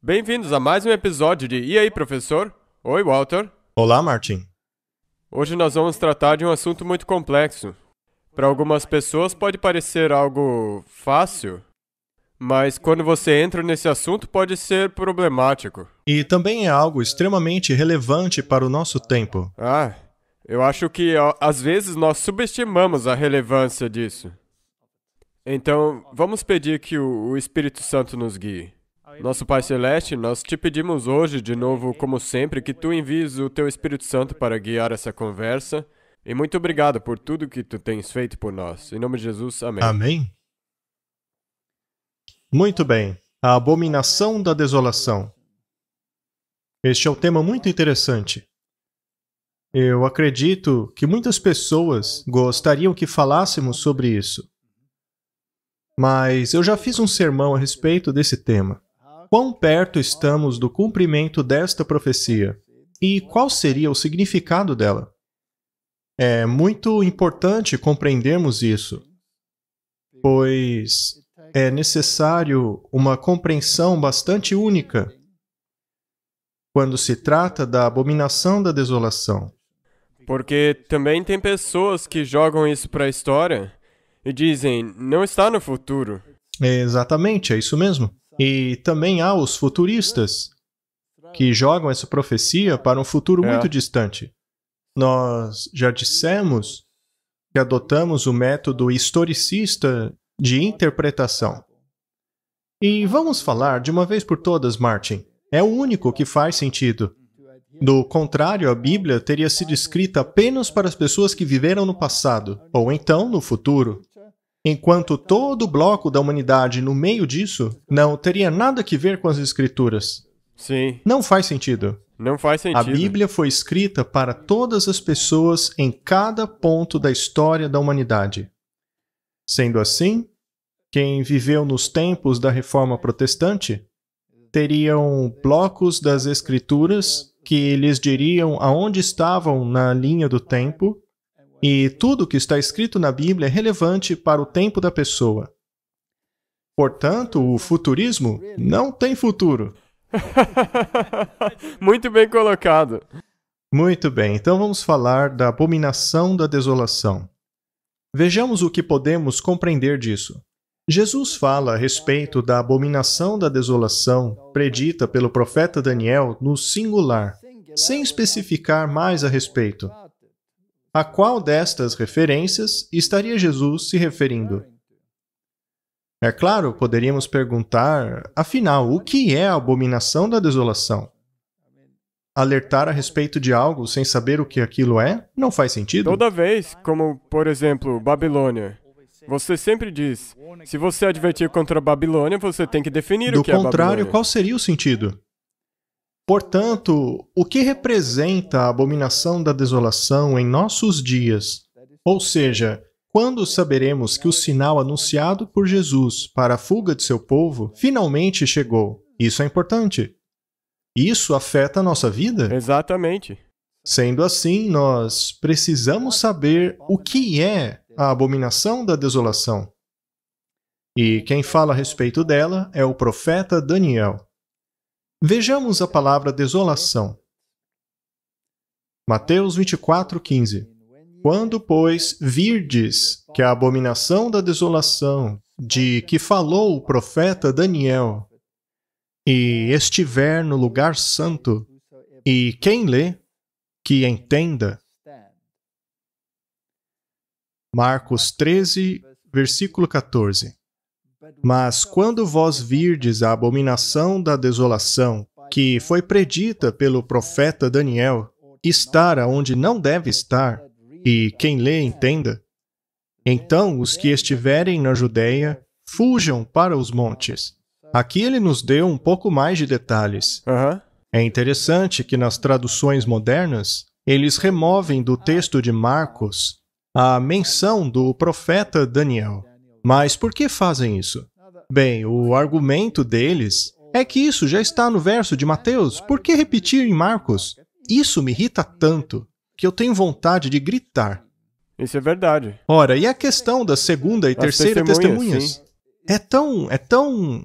Bem-vindos a mais um episódio de E aí, professor? Oi, Walter. Olá, Martin. Hoje nós vamos tratar de um assunto muito complexo. Para algumas pessoas pode parecer algo fácil, mas quando você entra nesse assunto pode ser problemático. E também é algo extremamente relevante para o nosso tempo. Eu acho que às vezes nós subestimamos a relevância disso. Então, vamos pedir que o Espírito Santo nos guie. Nosso Pai Celeste, nós te pedimos hoje, de novo, como sempre, que tu envies o teu Espírito Santo para guiar essa conversa. E muito obrigado por tudo que tu tens feito por nós. Em nome de Jesus, amém. Amém? Muito bem. A abominação da desolação. Este é um tema muito interessante. Eu acredito que muitas pessoas gostariam que falássemos sobre isso. Mas eu já fiz um sermão a respeito desse tema. Quão perto estamos do cumprimento desta profecia? E qual seria o significado dela? É muito importante compreendermos isso, pois é necessário uma compreensão bastante única quando se trata da abominação da desolação. Porque também tem pessoas que jogam isso para a história e dizem, não está no futuro. Exatamente, é isso mesmo. E também há os futuristas, que jogam essa profecia para um futuro muito distante. Nós já dissemos que adotamos o método historicista de interpretação. E vamos falar de uma vez por todas, Martin. É o único que faz sentido. Do contrário, a Bíblia teria sido escrita apenas para as pessoas que viveram no passado, ou então no futuro. Enquanto todo o bloco da humanidade no meio disso não teria nada que ver com as Escrituras. Sim. Não faz sentido. Não faz sentido. A Bíblia foi escrita para todas as pessoas em cada ponto da história da humanidade. Sendo assim, quem viveu nos tempos da Reforma Protestante teriam blocos das Escrituras que lhes diriam aonde estavam na linha do tempo, e tudo que está escrito na Bíblia é relevante para o tempo da pessoa. Portanto, o futurismo não tem futuro. Muito bem colocado. Muito bem, então vamos falar da abominação da desolação. Vejamos o que podemos compreender disso. Jesus fala a respeito da abominação da desolação predita pelo profeta Daniel no singular, sem especificar mais a respeito. A qual destas referências estaria Jesus se referindo? É claro, poderíamos perguntar, afinal, o que é a abominação da desolação? Alertar a respeito de algo sem saber o que aquilo é não faz sentido? Toda vez, como, por exemplo, Babilônia, você sempre diz, se você advertir contra a Babilônia, você tem que definir o que é a Babilônia. Do contrário, qual seria o sentido? Portanto, o que representa a abominação da desolação em nossos dias? Ou seja, quando saberemos que o sinal anunciado por Jesus para a fuga de seu povo finalmente chegou? Isso é importante. Isso afeta a nossa vida? Exatamente. Sendo assim, nós precisamos saber o que é a abominação da desolação. E quem fala a respeito dela é o profeta Daniel. Vejamos a palavra desolação. Mateus 24:15. Quando, pois, virdes que a abominação da desolação, de que falou o profeta Daniel, e estiver no lugar santo, e quem lê, que entenda. Marcos 13, versículo 14. Mas quando vós virdes a abominação da desolação, que foi predita pelo profeta Daniel, estar aonde não deve estar, e quem lê entenda, então os que estiverem na Judeia, fujam para os montes. Aqui ele nos deu um pouco mais de detalhes. É interessante que nas traduções modernas, eles removem do texto de Marcos a menção do profeta Daniel. Mas por que fazem isso? Bem, o argumento deles é que isso já está no verso de Mateus. Por que repetir em Marcos? Isso me irrita tanto que eu tenho vontade de gritar. Isso é verdade. Ora, e a questão da segunda e terceira testemunhas? Sim. É tão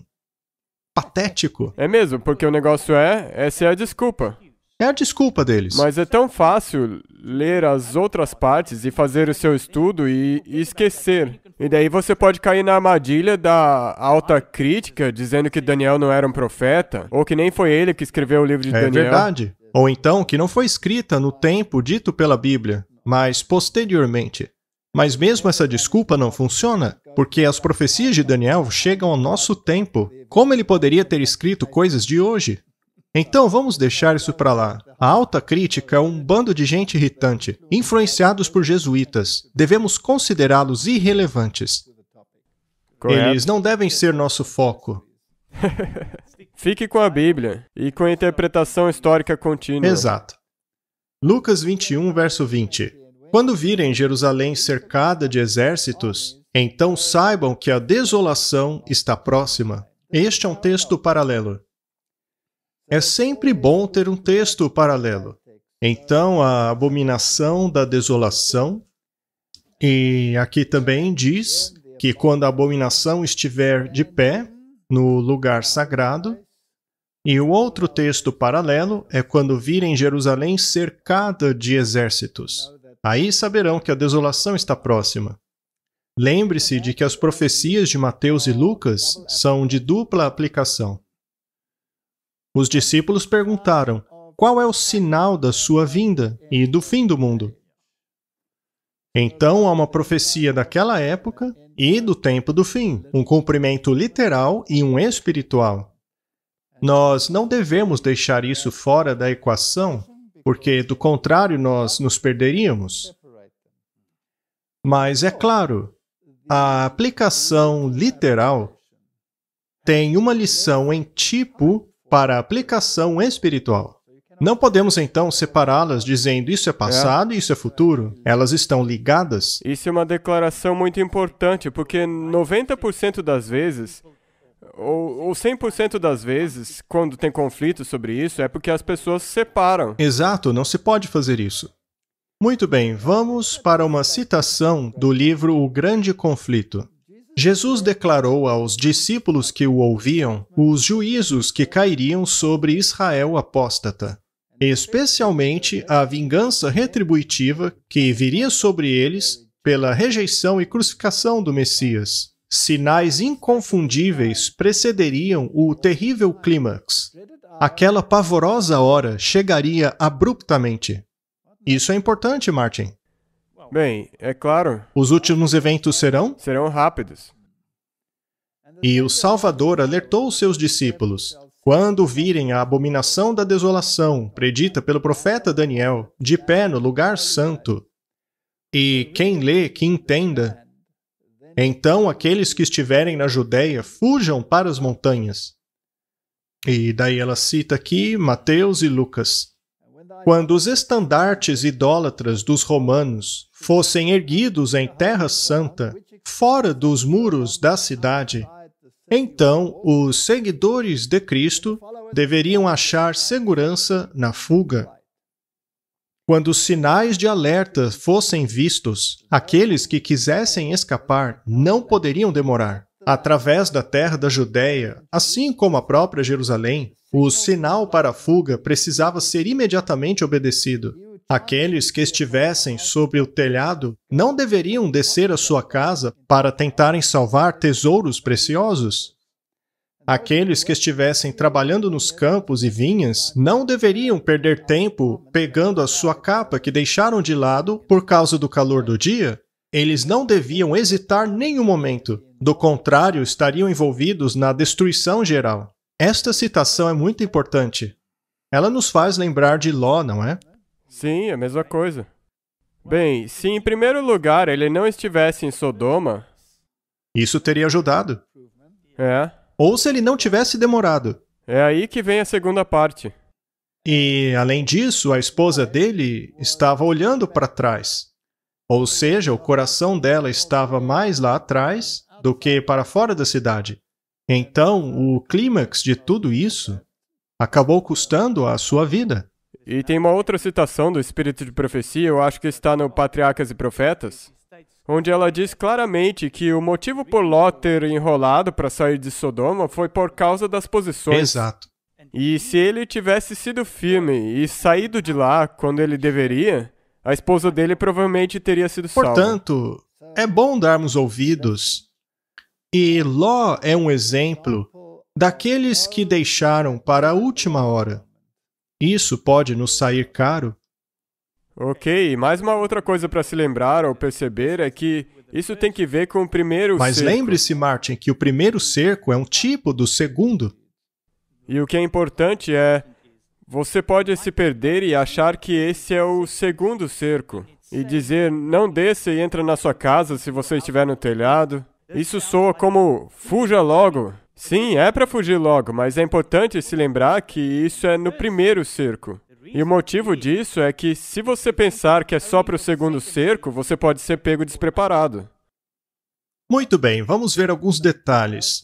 patético. É mesmo, porque o negócio essa é a desculpa. É a desculpa deles. Mas é tão fácil ler as outras partes e fazer o seu estudo e esquecer. E daí você pode cair na armadilha da alta crítica, dizendo que Daniel não era um profeta, ou que nem foi ele que escreveu o livro de É Daniel. verdade. Ou então que não foi escrita no tempo dito pela Bíblia, mas posteriormente. Mas mesmo essa desculpa não funciona, porque as profecias de Daniel chegam ao nosso tempo. Como ele poderia ter escrito coisas de hoje? Então vamos deixar isso para lá. A alta crítica é um bando de gente irritante, influenciados por jesuítas. Devemos considerá-los irrelevantes. Correto? Eles não devem ser nosso foco. Fique com a Bíblia e com a interpretação histórica contínua. Exato. Lucas 21, verso 20. Quando virem Jerusalém cercada de exércitos, então saibam que a desolação está próxima. Este é um texto paralelo. É sempre bom ter um texto paralelo. Então, a abominação da desolação, e aqui também diz que quando a abominação estiver de pé no lugar sagrado, e o outro texto paralelo é quando virem Jerusalém cercada de exércitos. Aí saberão que a desolação está próxima. Lembre-se de que as profecias de Mateus e Lucas são de dupla aplicação. Os discípulos perguntaram: qual é o sinal da sua vinda e do fim do mundo? Então há uma profecia daquela época e do tempo do fim, um cumprimento literal e um espiritual. Nós não devemos deixar isso fora da equação, porque, do contrário, nós nos perderíamos. Mas, é claro, a aplicação literal tem uma lição em tipo para a aplicação espiritual. Não podemos, então, separá-las dizendo isso é passado e isso é futuro. Elas estão ligadas. Isso é uma declaração muito importante, porque 90% das vezes, ou 100% das vezes, quando tem conflito sobre isso, é porque as pessoas se separam. Exato, não se pode fazer isso. Muito bem, vamos para uma citação do livro O Grande Conflito. Jesus declarou aos discípulos que o ouviam os juízos que cairiam sobre Israel apóstata, especialmente a vingança retributiva que viria sobre eles pela rejeição e crucificação do Messias. Sinais inconfundíveis precederiam o terrível clímax. Aquela pavorosa hora chegaria abruptamente. Isso é importante, Martin. Bem, é claro. Os últimos eventos serão? Serão rápidos. E o Salvador alertou os seus discípulos: quando virem a abominação da desolação, predita pelo profeta Daniel, de pé no lugar santo, e quem lê, que entenda, então aqueles que estiverem na Judéia fujam para as montanhas. E daí ela cita aqui Mateus e Lucas. Quando os estandartes idólatras dos romanos fossem erguidos em terra santa, fora dos muros da cidade, então os seguidores de Cristo deveriam achar segurança na fuga. Quando os sinais de alerta fossem vistos, aqueles que quisessem escapar não poderiam demorar. Através da terra da Judéia, assim como a própria Jerusalém, o sinal para a fuga precisava ser imediatamente obedecido. Aqueles que estivessem sobre o telhado não deveriam descer à sua casa para tentarem salvar tesouros preciosos. Aqueles que estivessem trabalhando nos campos e vinhas não deveriam perder tempo pegando a sua capa que deixaram de lado por causa do calor do dia. Eles não deviam hesitar nenhum momento. Do contrário, estariam envolvidos na destruição geral. Esta citação é muito importante. Ela nos faz lembrar de Ló, não é? Sim, é a mesma coisa. Bem, se em primeiro lugar ele não estivesse em Sodoma... Isso teria ajudado. É. Ou se ele não tivesse demorado. É aí que vem a segunda parte. E, além disso, a esposa dele estava olhando para trás. Ou seja, o coração dela estava mais lá atrás do que para fora da cidade. Então, o clímax de tudo isso acabou custando a sua vida. E tem uma outra citação do Espírito de Profecia, eu acho que está no Patriarcas e Profetas, onde ela diz claramente que o motivo por Ló ter enrolado para sair de Sodoma foi por causa das posições. Exato. E se ele tivesse sido firme e saído de lá quando ele deveria, a esposa dele provavelmente teria sido salva. Portanto, é bom darmos ouvidos. E Ló é um exemplo daqueles que deixaram para a última hora. Isso pode nos sair caro. Ok, mais uma outra coisa para se lembrar ou perceber é que isso tem que ver com o primeiro Mas cerco. lembre-se, Martin, que o primeiro cerco é um tipo do segundo. E o que é importante é, você pode se perder e achar que esse é o segundo cerco. E dizer, não desça e entra na sua casa se você estiver no telhado. Isso soa como, fuja logo. Sim, é para fugir logo, mas é importante se lembrar que isso é no primeiro cerco. E o motivo disso é que, se você pensar que é só para o segundo cerco, você pode ser pego despreparado. Muito bem, vamos ver alguns detalhes.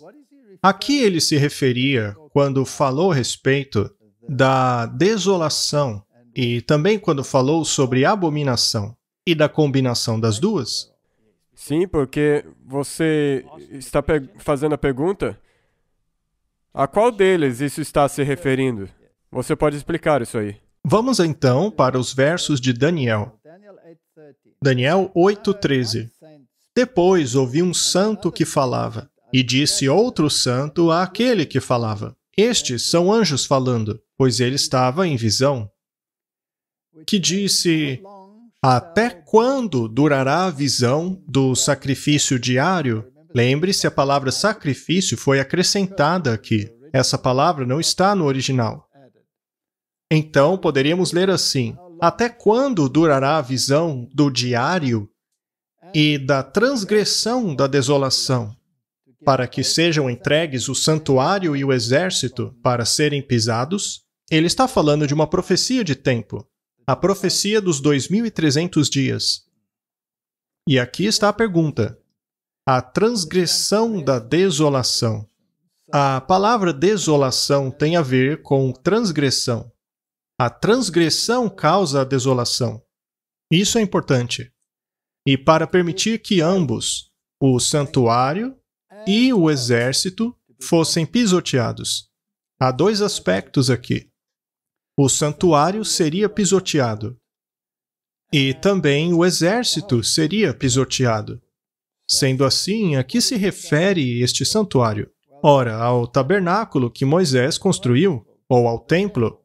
A que ele se referia quando falou a respeito da desolação e também quando falou sobre abominação e da combinação das duas? Sim, porque você está fazendo a pergunta, a qual deles isso está se referindo? Você pode explicar isso aí. Vamos então para os versos de Daniel. Daniel 8:13. Depois ouvi um santo que falava, e disse outro santo àquele que falava. Estes são anjos falando, pois ele estava em visão. Que disse, até quando durará a visão do sacrifício diário? Lembre-se, a palavra sacrifício foi acrescentada aqui. Essa palavra não está no original. Então, poderíamos ler assim, até quando durará a visão do diário e da transgressão da desolação, para que sejam entregues o santuário e o exército para serem pisados? Ele está falando de uma profecia de tempo, a profecia dos 2.300 dias. E aqui está a pergunta, a transgressão da desolação. A palavra desolação tem a ver com transgressão. A transgressão causa a desolação. Isso é importante. E para permitir que ambos, o santuário e o exército, fossem pisoteados. Há dois aspectos aqui. O santuário seria pisoteado. E também o exército seria pisoteado. Sendo assim, a que se refere este santuário? Ora, ao tabernáculo que Moisés construiu, ou ao templo.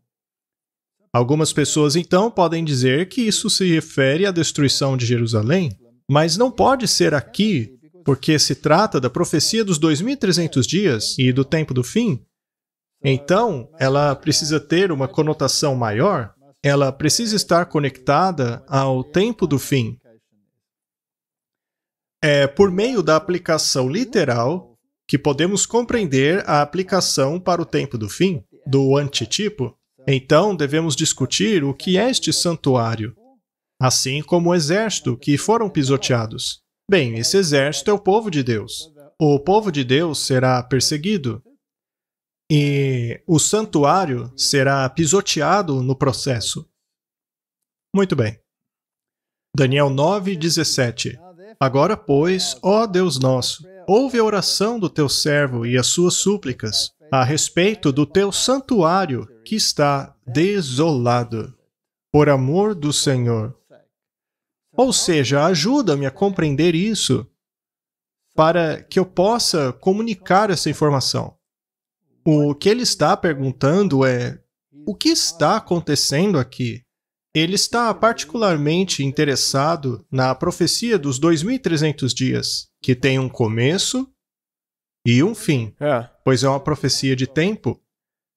Algumas pessoas, então, podem dizer que isso se refere à destruição de Jerusalém, mas não pode ser aqui, porque se trata da profecia dos 2.300 dias e do tempo do fim. Então, ela precisa ter uma conotação maior, ela precisa estar conectada ao tempo do fim. É por meio da aplicação literal que podemos compreender a aplicação para o tempo do fim, do antitipo. Então, devemos discutir o que é este santuário, assim como o exército que foram pisoteados. Bem, esse exército é o povo de Deus. O povo de Deus será perseguido e o santuário será pisoteado no processo. Muito bem. Daniel 9:17. Agora, pois, ó Deus nosso, ouve a oração do teu servo e as suas súplicas a respeito do teu santuário que está desolado, por amor do Senhor. Ou seja, ajuda-me a compreender isso, para que eu possa comunicar essa informação. O que ele está perguntando é, o que está acontecendo aqui? Ele está particularmente interessado na profecia dos 2.300 dias, que tem um começo e um fim, pois é uma profecia de tempo.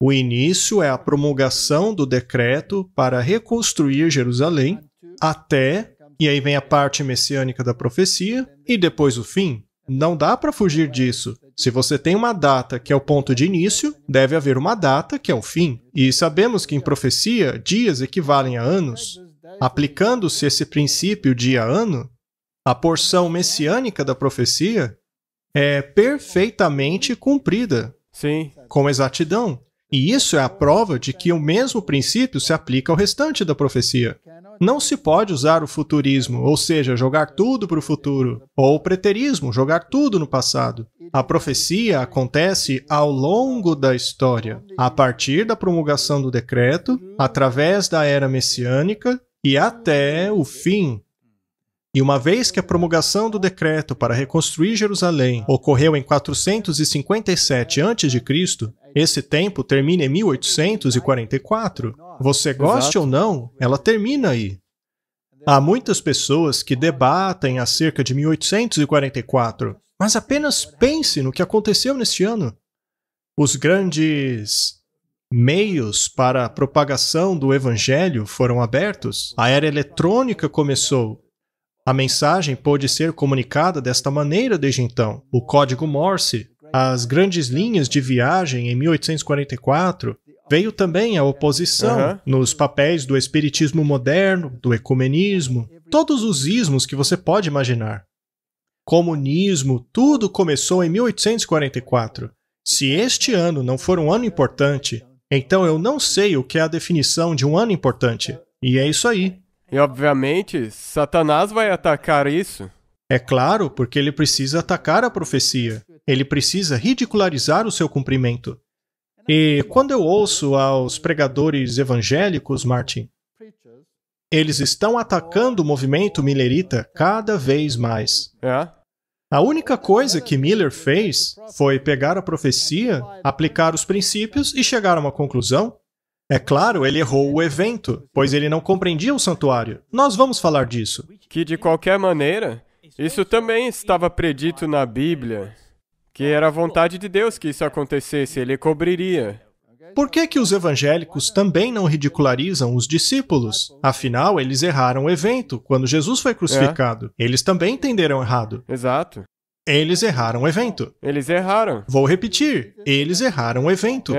O início é a promulgação do decreto para reconstruir Jerusalém, até, e aí vem a parte messiânica da profecia, e depois o fim. Não dá para fugir disso. Se você tem uma data que é o ponto de início, deve haver uma data que é o fim. E sabemos que em profecia, dias equivalem a anos. Aplicando-se esse princípio dia-ano, a porção messiânica da profecia é perfeitamente cumprida. Sim. Com exatidão. E isso é a prova de que o mesmo princípio se aplica ao restante da profecia. Não se pode usar o futurismo, ou seja, jogar tudo para o futuro, ou o preterismo, jogar tudo no passado. A profecia acontece ao longo da história, a partir da promulgação do decreto, através da era messiânica e até o fim. E uma vez que a promulgação do decreto para reconstruir Jerusalém ocorreu em 457 a.C., esse tempo termina em 1844. Você goste ou não, ela termina aí. Há muitas pessoas que debatem acerca de 1844, mas apenas pense no que aconteceu neste ano. Os grandes meios para a propagação do Evangelho foram abertos, a era eletrônica começou. A mensagem pôde ser comunicada desta maneira desde então. O código Morse, as grandes linhas de viagem em 1844, veio também a oposição nos papéis do espiritismo moderno, do ecumenismo, todos os ismos que você pode imaginar. Comunismo, tudo começou em 1844. Se este ano não for um ano importante, então eu não sei o que é a definição de um ano importante. E é isso aí. E, obviamente, Satanás vai atacar isso. É claro, porque ele precisa atacar a profecia. Ele precisa ridicularizar o seu cumprimento. E quando eu ouço aos pregadores evangélicos, Martin, eles estão atacando o movimento millerita cada vez mais. A única coisa que Miller fez foi pegar a profecia, aplicar os princípios e chegar a uma conclusão. É claro, ele errou o evento, pois ele não compreendia o santuário. Nós vamos falar disso. Que, de qualquer maneira, isso também estava predito na Bíblia, que era a vontade de Deus que isso acontecesse, ele cobriria. Por que os evangélicos também não ridicularizam os discípulos? Afinal, eles erraram o evento quando Jesus foi crucificado. Eles também entenderam errado. Exato. Eles erraram o evento. Eles erraram. Vou repetir. Eles erraram o evento.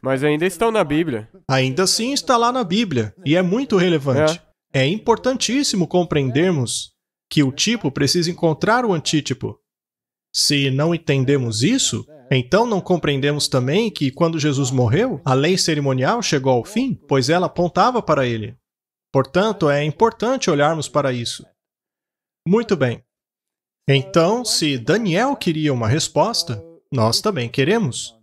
Mas ainda estão na Bíblia. Ainda assim está lá na Bíblia, e é muito relevante. É importantíssimo compreendermos que o tipo precisa encontrar o antítipo. Se não entendemos isso, então não compreendemos também que quando Jesus morreu, a lei cerimonial chegou ao fim, pois ela apontava para ele. Portanto, é importante olharmos para isso. Muito bem. Então, se Daniel queria uma resposta, nós também queremos.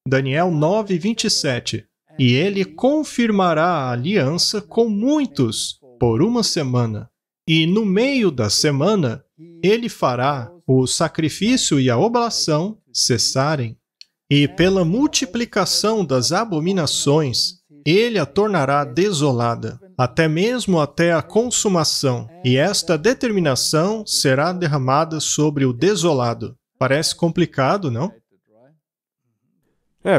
Daniel 9:27. E ele confirmará a aliança com muitos por uma semana. E no meio da semana, ele fará o sacrifício e a oblação cessarem. E pela multiplicação das abominações, ele a tornará desolada, até mesmo até a consumação. E esta determinação será derramada sobre o desolado. Parece complicado, não?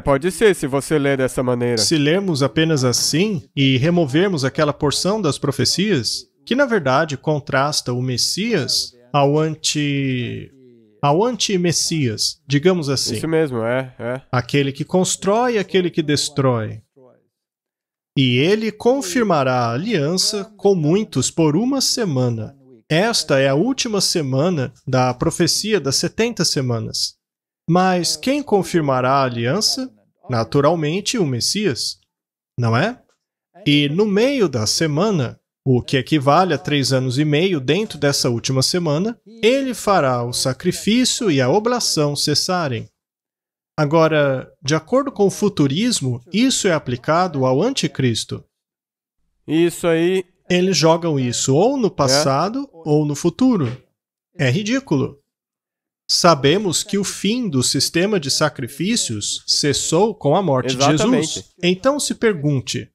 Pode ser, se você ler dessa maneira. Se lermos apenas assim e removermos aquela porção das profecias, que na verdade contrasta o Messias ao anti-Messias, digamos assim. Isso mesmo, Aquele que constrói e aquele que destrói. E ele confirmará a aliança com muitos por uma semana. Esta é a última semana da profecia das 70 semanas. Mas quem confirmará a aliança? Naturalmente, o Messias, não é? E no meio da semana, o que equivale a 3 anos e meio dentro dessa última semana, ele fará o sacrifício e a oblação cessarem. Agora, de acordo com o futurismo, isso é aplicado ao anticristo. Isso aí... Eles jogam isso ou no passado ou no futuro. É ridículo. Sabemos que o fim do sistema de sacrifícios cessou com a morte de Jesus. Então se pergunte,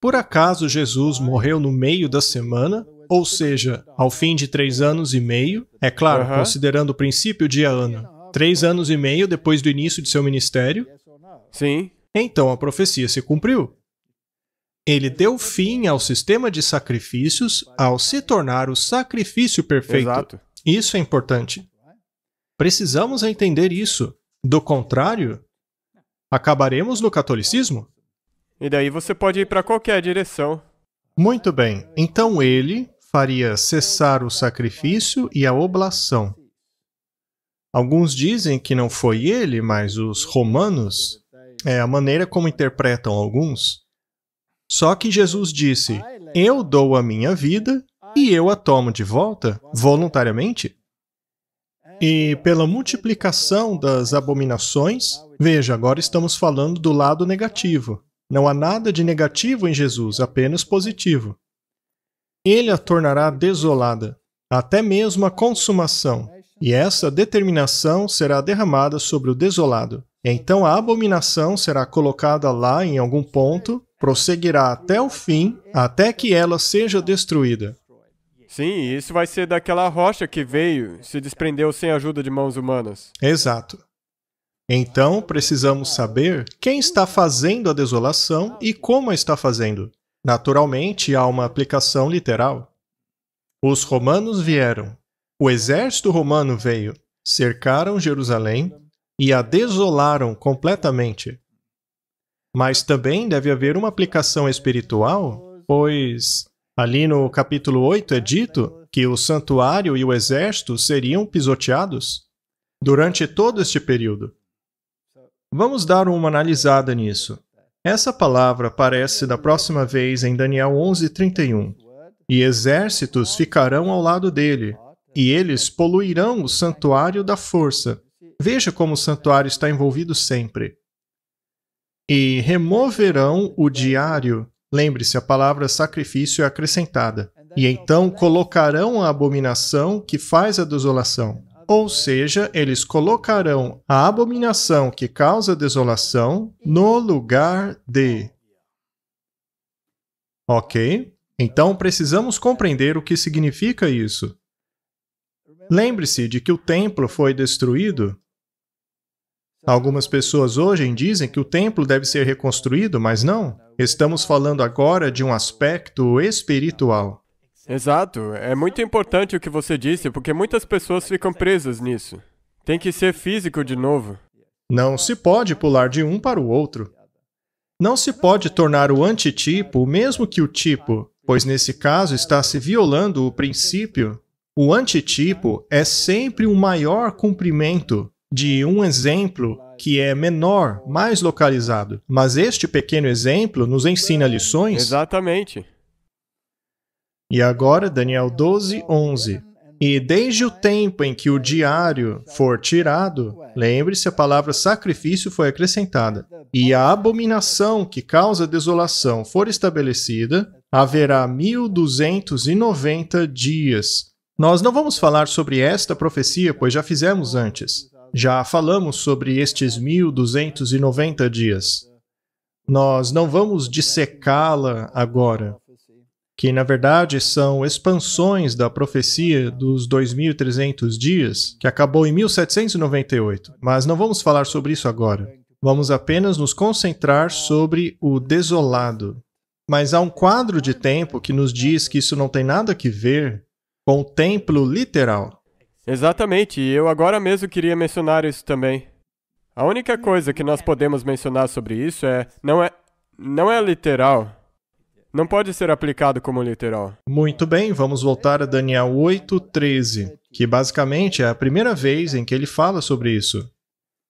por acaso Jesus morreu no meio da semana, ou seja, ao fim de 3 anos e meio? É claro, considerando o princípio dia-ano. 3 anos e meio depois do início de seu ministério? Sim. Então a profecia se cumpriu. Ele deu fim ao sistema de sacrifícios ao se tornar o sacrifício perfeito. Exato. Isso é importante. Precisamos entender isso. Do contrário, acabaremos no catolicismo. E daí você pode ir para qualquer direção. Muito bem. Então ele faria cessar o sacrifício e a oblação. Alguns dizem que não foi ele, mas os romanos, é a maneira como interpretam alguns, Só que Jesus disse, eu dou a minha vida e eu a tomo de volta, voluntariamente. E pela multiplicação das abominações, veja, agora estamos falando do lado negativo. Não há nada de negativo em Jesus, apenas positivo. Ele a tornará desolada, até mesmo a consumação, e essa determinação será derramada sobre o desolado. Então a abominação será colocada lá em algum ponto, prosseguirá até o fim, até que ela seja destruída. Sim, isso vai ser daquela rocha que veio, se desprendeu sem ajuda de mãos humanas. Exato. Então, precisamos saber quem está fazendo a desolação e como a está fazendo. Naturalmente, há uma aplicação literal. Os romanos vieram. O exército romano veio, cercaram Jerusalém e a desolaram completamente. Mas também deve haver uma aplicação espiritual, pois ali no capítulo 8 é dito que o santuário e o exército seriam pisoteados durante todo este período. Vamos dar uma analisada nisso. Essa palavra aparece da próxima vez em Daniel 11:31. E exércitos ficarão ao lado dele, e eles poluirão o santuário da força. Veja como o santuário está envolvido sempre. E removerão o diário. Lembre-se, a palavra sacrifício é acrescentada. E então colocarão a abominação que faz a desolação. Ou seja, eles colocarão a abominação que causa desolação no lugar de. Ok? Então precisamos compreender o que significa isso. Lembre-se de que o templo foi destruído. Algumas pessoas hoje dizem que o templo deve ser reconstruído, mas não. Estamos falando agora de um aspecto espiritual. Exato. É muito importante o que você disse, porque muitas pessoas ficam presas nisso. Tem que ser físico de novo. Não se pode pular de um para o outro. Não se pode tornar o antitipo o mesmo que o tipo, pois nesse caso está se violando o princípio. O antitipo é sempre um maior cumprimento de um exemplo que é menor, mais localizado. Mas este pequeno exemplo nos ensina lições. Exatamente. E agora, Daniel 12:11. E desde o tempo em que o diário for tirado, lembre-se, a palavra sacrifício foi acrescentada, e a abominação que causa desolação for estabelecida, haverá 1290 dias. Nós não vamos falar sobre esta profecia, pois já fizemos antes. Já falamos sobre estes 1290 dias. Nós não vamos dissecá-la agora, que na verdade são expansões da profecia dos 2300 dias, que acabou em 1798. Mas não vamos falar sobre isso agora. Vamos apenas nos concentrar sobre o desolado. Mas há um quadro de tempo que nos diz que isso não tem nada a ver com o templo literal. Exatamente, e eu agora mesmo queria mencionar isso também. A única coisa que nós podemos mencionar sobre isso não é literal. Não pode ser aplicado como literal. Muito bem, vamos voltar a Daniel 8:13, que basicamente é a primeira vez em que ele fala sobre isso.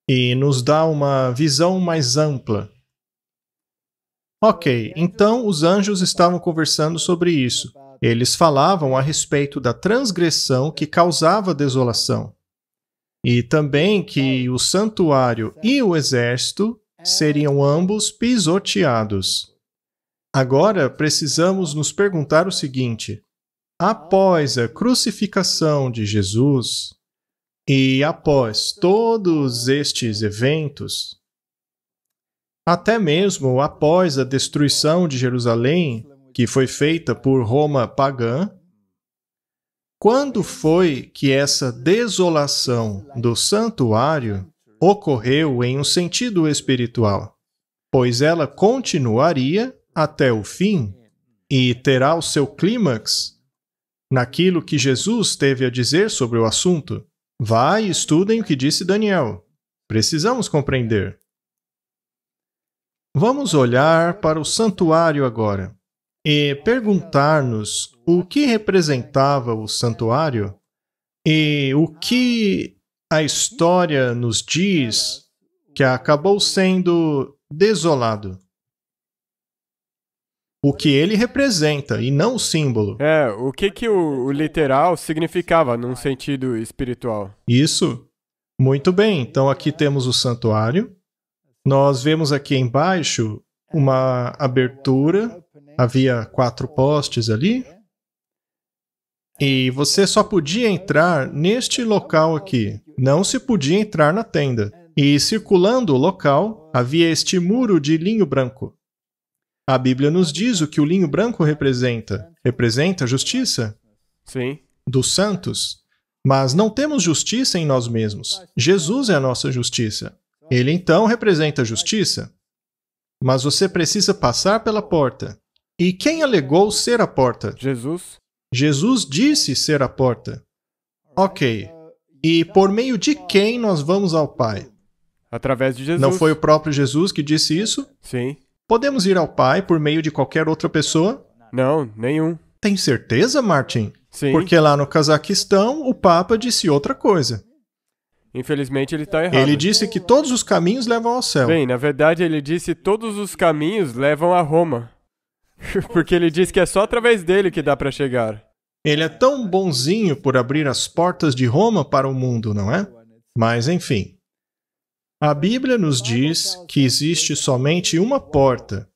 E nos dá uma visão mais ampla. Ok, então os anjos estavam conversando sobre isso. Eles falavam a respeito da transgressão que causava desolação. E também que o santuário e o exército seriam ambos pisoteados. Agora, precisamos nos perguntar o seguinte: após a crucificação de Jesus e após todos estes eventos, até mesmo após a destruição de Jerusalém, que foi feita por Roma pagã, quando foi que essa desolação do santuário ocorreu em um sentido espiritual? Pois ela continuaria até o fim e terá o seu clímax naquilo que Jesus teve a dizer sobre o assunto. Vá e estudem o que disse Daniel. Precisamos compreender. Vamos olhar para o santuário agora e perguntar-nos o que representava o santuário e o que a história nos diz que acabou sendo desolado. o que ele representa e não o símbolo. O que o literal significava num sentido espiritual? Isso. Muito bem, então aqui temos o santuário. Nós vemos aqui embaixo uma abertura, havia 4 postes ali. E você só podia entrar neste local aqui, não se podia entrar na tenda. E circulando o local, havia este muro de linho branco. A Bíblia nos diz o que o linho branco representa. Representa a justiça Sim. dos santos. Mas não temos justiça em nós mesmos. Jesus é a nossa justiça. Ele então representa a justiça. Mas você precisa passar pela porta. E quem alegou ser a porta? Jesus. Jesus disse ser a porta. Ok. E por meio de quem nós vamos ao Pai? Através de Jesus. Não foi o próprio Jesus que disse isso? Sim. Podemos ir ao Pai por meio de qualquer outra pessoa? Não, nenhum. Tem certeza, Martin? Sim. Porque lá no Cazaquistão, o Papa disse outra coisa. Infelizmente ele está errado. Ele disse que todos os caminhos levam ao céu. Bem, na verdade ele disse todos os caminhos levam a Roma. Porque ele disse que é só através dele que dá para chegar. Ele é tão bonzinho por abrir as portas de Roma para o mundo, não é? Mas, enfim. A Bíblia nos diz que existe somente uma porta,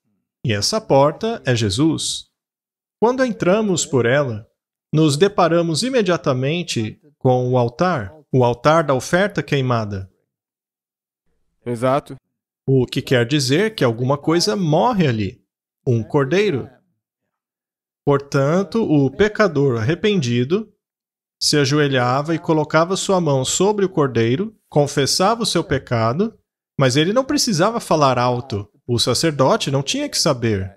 e essa porta é Jesus. Quando entramos por ela, nos deparamos imediatamente com o altar da oferta queimada. Exato. O que quer dizer que alguma coisa morre ali. Um cordeiro. Portanto, o pecador arrependido se ajoelhava e colocava sua mão sobre o cordeiro, confessava o seu pecado, mas ele não precisava falar alto. O sacerdote não tinha que saber.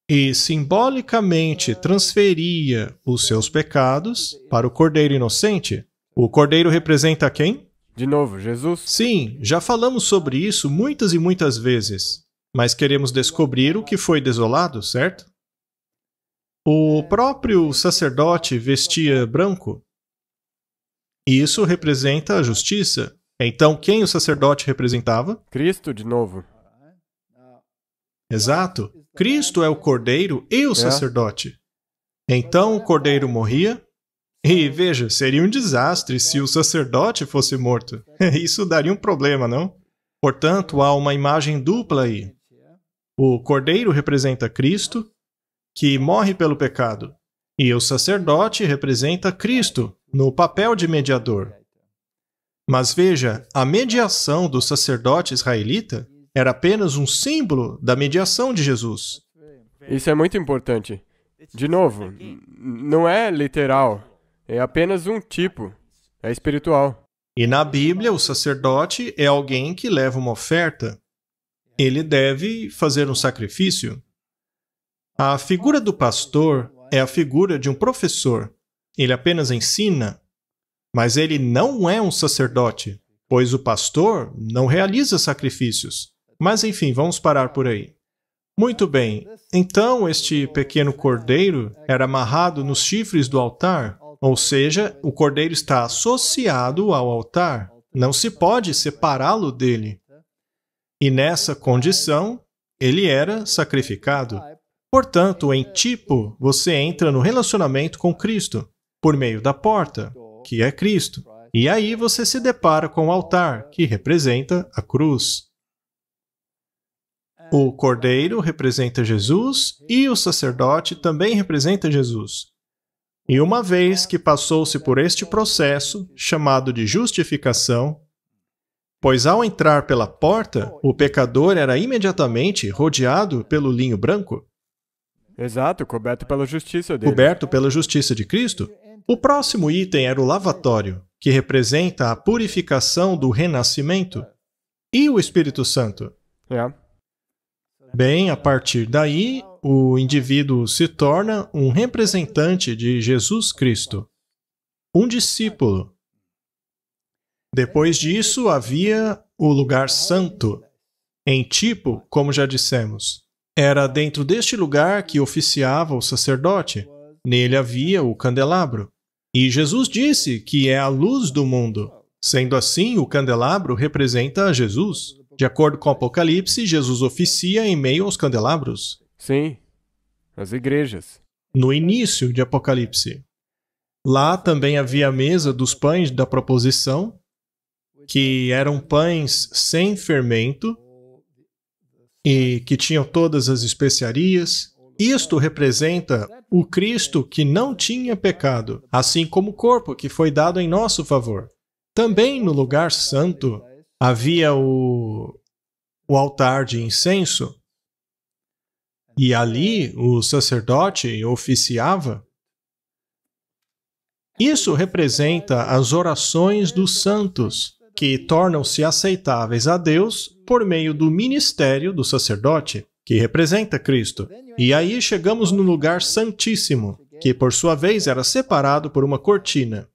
E simbolicamente transferia os seus pecados para o cordeiro inocente. O cordeiro representa quem? De novo, Jesus? Sim, já falamos sobre isso muitas e muitas vezes. Mas queremos descobrir o que foi desolado, certo? O próprio sacerdote vestia branco. Isso representa a justiça. Então, quem o sacerdote representava? Cristo, de novo. Exato. Cristo é o cordeiro e o sacerdote. Então, o cordeiro morria. E veja, seria um desastre se o sacerdote fosse morto. Isso daria um problema, não? Portanto, há uma imagem dupla aí. O cordeiro representa Cristo, que morre pelo pecado, e o sacerdote representa Cristo, no papel de mediador. Mas veja, a mediação do sacerdote israelita era apenas um símbolo da mediação de Jesus. Isso é muito importante. De novo, não é literal, é apenas um tipo, é espiritual. E na Bíblia, o sacerdote é alguém que leva uma oferta. Ele deve fazer um sacrifício. A figura do pastor é a figura de um professor. Ele apenas ensina, mas ele não é um sacerdote, pois o pastor não realiza sacrifícios. Mas enfim, vamos parar por aí. Muito bem, então este pequeno cordeiro era amarrado nos chifres do altar, ou seja, o cordeiro está associado ao altar. Não se pode separá-lo dele. E nessa condição, ele era sacrificado. Portanto, em tipo, você entra no relacionamento com Cristo, por meio da porta, que é Cristo. E aí você se depara com o altar, que representa a cruz. O cordeiro representa Jesus e o sacerdote também representa Jesus. E uma vez que passou-se por este processo, chamado de justificação, pois ao entrar pela porta, o pecador era imediatamente rodeado pelo linho branco. Exato, coberto pela justiça dele. Coberto pela justiça de Cristo. O próximo item era o lavatório, que representa a purificação do renascimento. E o Espírito Santo? Bem, a partir daí, o indivíduo se torna um representante de Jesus Cristo, um discípulo. Depois disso, havia o lugar santo. Em tipo, como já dissemos, era dentro deste lugar que oficiava o sacerdote. Nele havia o candelabro. E Jesus disse que é a luz do mundo. Sendo assim, o candelabro representa a Jesus. De acordo com Apocalipse, Jesus oficia em meio aos candelabros. Sim. As igrejas. No início de Apocalipse. Lá também havia a mesa dos pães da proposição, que eram pães sem fermento e que tinham todas as especiarias. Isto representa o Cristo que não tinha pecado, assim como o corpo que foi dado em nosso favor. Também no lugar santo havia o altar de incenso, e ali o sacerdote oficiava. Isso representa as orações dos santos, que tornam-se aceitáveis a Deus por meio do ministério do sacerdote, que representa Cristo. E aí chegamos no lugar santíssimo, que por sua vez era separado por uma cortina.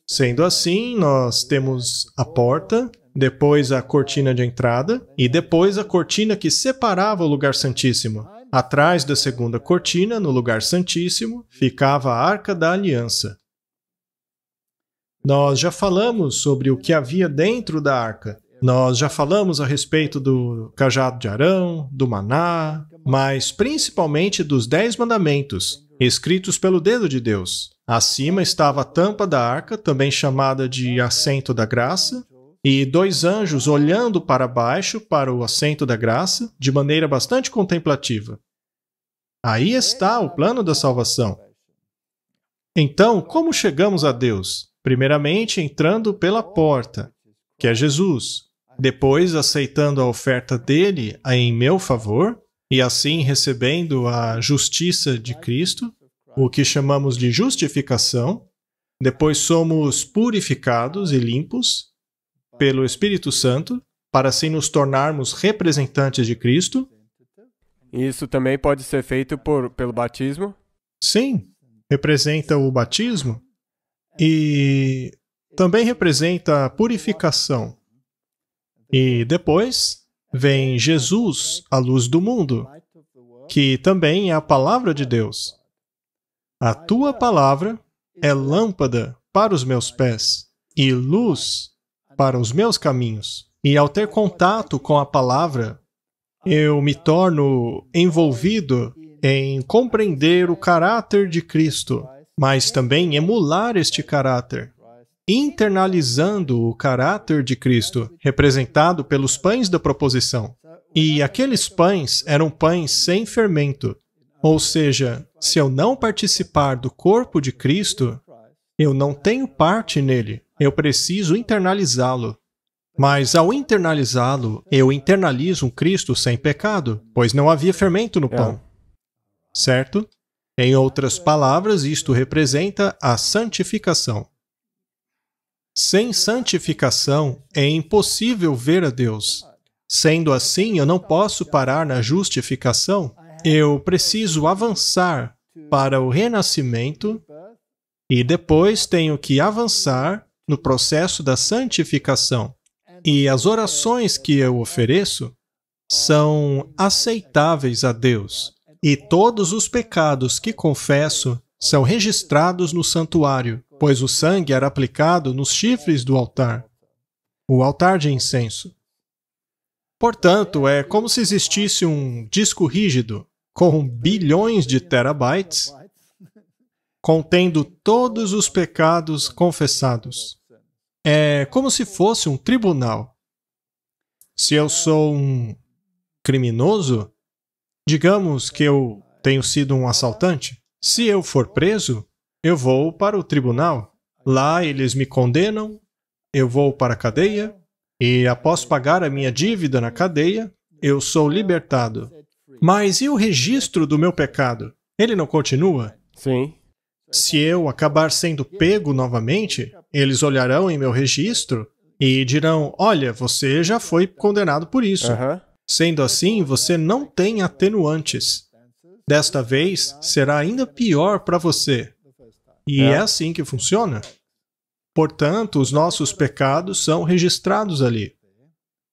Sendo assim, nós temos a porta, depois a cortina de entrada e depois a cortina que separava o lugar santíssimo. Atrás da segunda cortina, no lugar santíssimo, ficava a Arca da Aliança. Nós já falamos sobre o que havia dentro da arca. Nós já falamos a respeito do cajado de Arão, do maná, mas principalmente dos 10 mandamentos, escritos pelo dedo de Deus. Acima estava a tampa da arca, também chamada de assento da graça, e 2 anjos olhando para baixo para o assento da graça, de maneira bastante contemplativa. Aí está o plano da salvação. Então, como chegamos a Deus? Primeiramente, entrando pela porta, que é Jesus. Depois, aceitando a oferta dele em meu favor, e assim recebendo a justiça de Cristo, o que chamamos de justificação. Depois somos purificados e limpos pelo Espírito Santo, para assim nos tornarmos representantes de Cristo. Isso também pode ser feito pelo batismo? Sim, representa o batismo. E também representa a purificação. E depois vem Jesus, a luz do mundo, que também é a palavra de Deus. A tua palavra é lâmpada para os meus pés e luz para os meus caminhos. E ao ter contato com a palavra, eu me torno envolvido em compreender o caráter de Cristo, mas também emular este caráter, internalizando o caráter de Cristo, representado pelos pães da proposição. E aqueles pães eram pães sem fermento, ou seja, se eu não participar do corpo de Cristo, eu não tenho parte nele, eu preciso internalizá-lo. Mas ao internalizá-lo, eu internalizo um Cristo sem pecado, pois não havia fermento no pão. Certo? Em outras palavras, isto representa a santificação. Sem santificação, é impossível ver a Deus. Sendo assim, eu não posso parar na justificação. Eu preciso avançar para o renascimento e depois tenho que avançar no processo da santificação. E as orações que eu ofereço são aceitáveis a Deus. E todos os pecados que confesso são registrados no santuário, pois o sangue era aplicado nos chifres do altar, o altar de incenso. Portanto, é como se existisse um disco rígido com bilhões de terabytes, contendo todos os pecados confessados. É como se fosse um tribunal. Se eu sou um criminoso, digamos que eu tenho sido um assaltante. Se eu for preso, eu vou para o tribunal. Lá eles me condenam, eu vou para a cadeia, e após pagar a minha dívida na cadeia, eu sou libertado. Mas e o registro do meu pecado? Ele não continua? Sim. Se eu acabar sendo pego novamente, eles olharão em meu registro e dirão, olha, você já foi condenado por isso. Sendo assim, você não tem atenuantes. Desta vez, será ainda pior para você. E é assim que funciona. Portanto, os nossos pecados são registrados ali.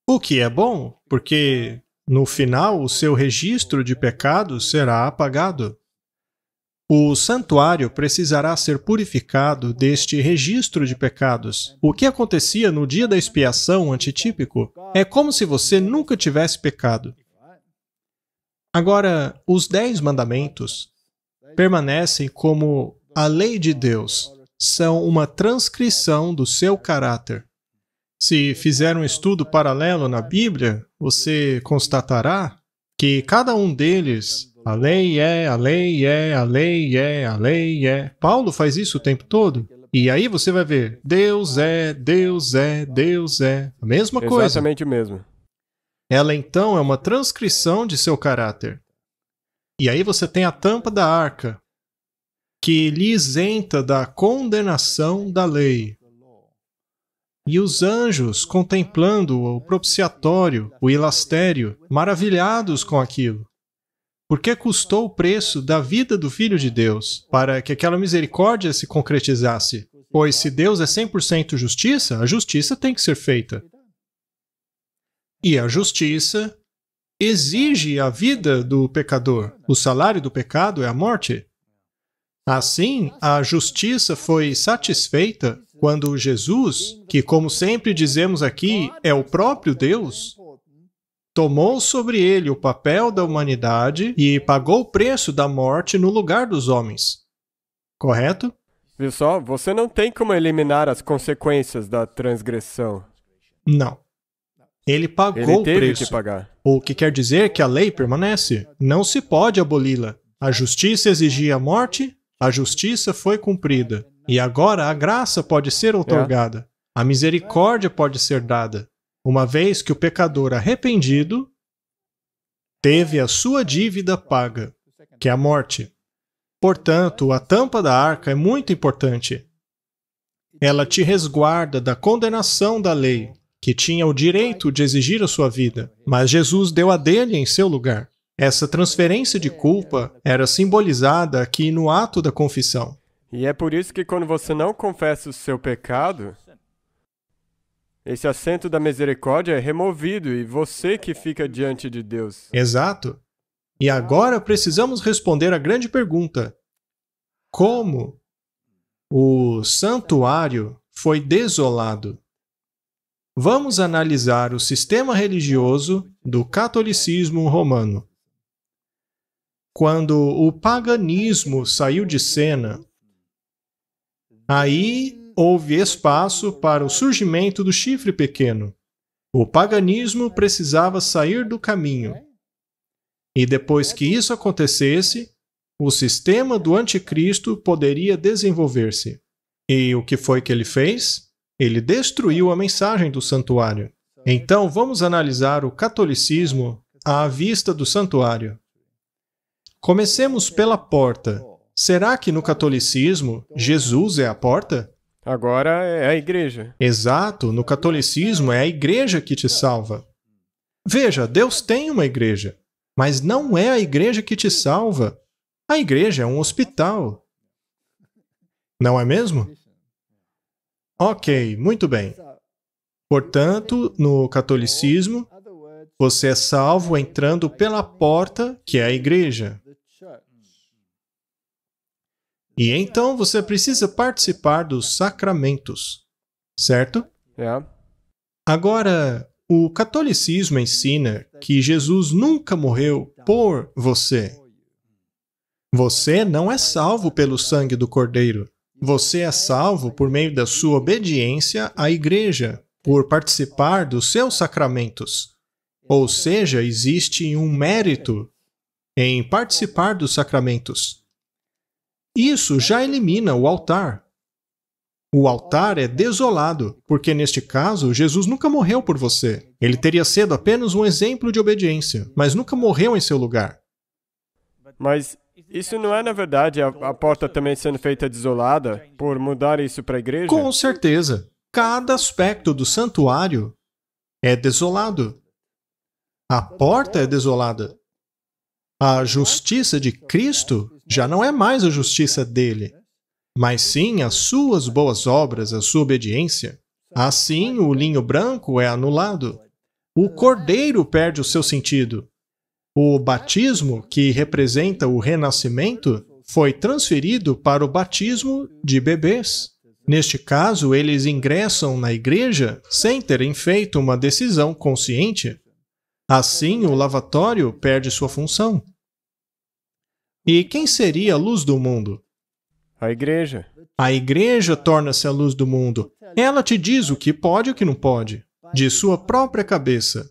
O que é bom, porque no final o seu registro de pecados será apagado. O santuário precisará ser purificado deste registro de pecados. O que acontecia no dia da expiação antitípico é como se você nunca tivesse pecado. Agora, os 10 mandamentos permanecem como a lei de Deus, são uma transcrição do seu caráter. Se fizer um estudo paralelo na Bíblia, você constatará que cada um deles, a lei é, a lei é, a lei é, a lei é. Paulo faz isso o tempo todo. E aí você vai ver, Deus é, Deus é, Deus é. A mesma coisa. Exatamente o mesmo. Ela então é uma transcrição de seu caráter. E aí você tem a tampa da arca, que lhe isenta da condenação da lei. E os anjos contemplando o propiciatório, o ilastério, maravilhados com aquilo. Porque custou o preço da vida do Filho de Deus, para que aquela misericórdia se concretizasse. Pois se Deus é 100% justiça, a justiça tem que ser feita. E a justiça exige a vida do pecador. O salário do pecado é a morte. Assim, a justiça foi satisfeita quando Jesus, que como sempre dizemos aqui, é o próprio Deus, tomou sobre ele o papel da humanidade e pagou o preço da morte no lugar dos homens. Correto? Viu só? Você não tem como eliminar as consequências da transgressão. Não. Ele pagou Ele teve o preço. que pagar. O que quer dizer que a lei permanece. Não se pode aboli-la. A justiça exigia a morte, a justiça foi cumprida. E agora a graça pode ser outorgada. A misericórdia pode ser dada. Uma vez que o pecador arrependido teve a sua dívida paga, que é a morte. Portanto, a tampa da arca é muito importante. Ela te resguarda da condenação da lei, que tinha o direito de exigir a sua vida, mas Jesus deu a dele em seu lugar. Essa transferência de culpa era simbolizada aqui no ato da confissão. E é por isso que quando você não confessa o seu pecado, esse assento da misericórdia é removido e você que fica diante de Deus. Exato. E agora precisamos responder a grande pergunta: como o santuário foi desolado? Vamos analisar o sistema religioso do catolicismo romano. Quando o paganismo saiu de cena, aí houve espaço para o surgimento do chifre pequeno. O paganismo precisava sair do caminho. E depois que isso acontecesse, o sistema do anticristo poderia desenvolver-se. E o que foi que ele fez? Ele destruiu a mensagem do santuário. Então vamos analisar o catolicismo à vista do santuário. Comecemos pela porta. Será que no catolicismo Jesus é a porta? Agora é a igreja. Exato, no catolicismo é a igreja que te salva. Veja, Deus tem uma igreja, mas não é a igreja que te salva. A igreja é um hospital. Não é mesmo? Ok, muito bem. Portanto, no catolicismo, você é salvo entrando pela porta, que é a igreja. E então você precisa participar dos sacramentos, certo? É. Agora, o catolicismo ensina que Jesus nunca morreu por você. Você não é salvo pelo sangue do Cordeiro. Você é salvo por meio da sua obediência à igreja, por participar dos seus sacramentos. Ou seja, existe um mérito em participar dos sacramentos. Isso já elimina o altar. O altar é desolado, porque neste caso, Jesus nunca morreu por você. Ele teria sido apenas um exemplo de obediência, mas nunca morreu em seu lugar. Mas isso não é, na verdade, a porta também sendo feita desolada por mudar isso para a igreja? Com certeza. Cada aspecto do santuário é desolado. A porta é desolada. A justiça de Cristo já não é mais a justiça dele, mas sim as suas boas obras, a sua obediência. Assim, o linho branco é anulado. O cordeiro perde o seu sentido. O batismo, que representa o renascimento, foi transferido para o batismo de bebês. Neste caso, eles ingressam na igreja sem terem feito uma decisão consciente. Assim, o lavatório perde sua função. E quem seria a luz do mundo? A igreja. A igreja torna-se a luz do mundo. Ela te diz o que pode e o que não pode, de sua própria cabeça.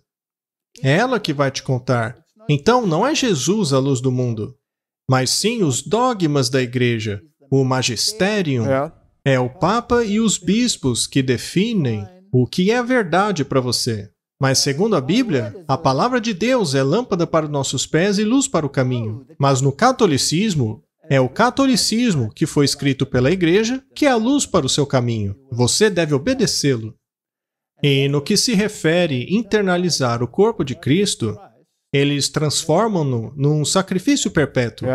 É ela que vai te contar. Então, não é Jesus a luz do mundo, mas sim os dogmas da igreja, o magisterium. É o Papa e os bispos que definem o que é verdade para você. Mas, segundo a Bíblia, a palavra de Deus é lâmpada para os nossos pés e luz para o caminho. Mas no catolicismo, é o catolicismo que foi escrito pela igreja que é a luz para o seu caminho. Você deve obedecê-lo. E no que se refere a internalizar o corpo de Cristo, eles transformam-no num sacrifício perpétuo.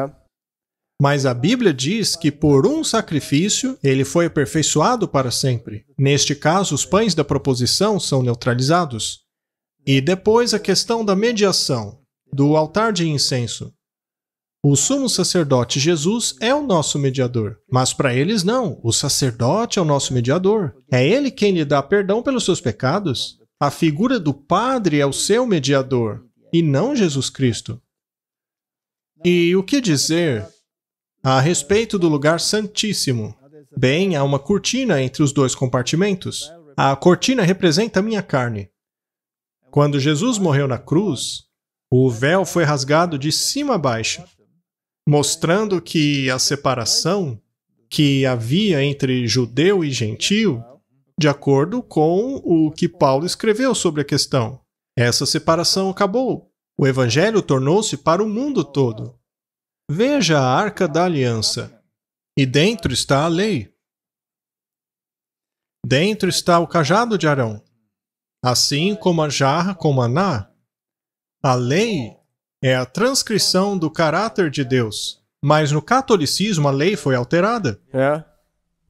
Mas a Bíblia diz que por um sacrifício ele foi aperfeiçoado para sempre. Neste caso, os pães da proposição são neutralizados. E depois a questão da mediação, do altar de incenso. O sumo sacerdote Jesus é o nosso mediador, mas para eles não. O sacerdote é o nosso mediador. É ele quem lhe dá perdão pelos seus pecados. A figura do Padre é o seu mediador, e não Jesus Cristo. E o que dizer a respeito do lugar santíssimo? Bem, há uma cortina entre os dois compartimentos. A cortina representa a minha carne. Quando Jesus morreu na cruz, o véu foi rasgado de cima a baixo, mostrando que a separação que havia entre judeu e gentio, de acordo com o que Paulo escreveu sobre a questão. Essa separação acabou. O Evangelho tornou-se para o mundo todo. Veja a Arca da Aliança. E dentro está a lei. Dentro está o cajado de Arão. Assim como a jarra com maná. A lei é a transcrição do caráter de Deus. Mas no catolicismo a lei foi alterada.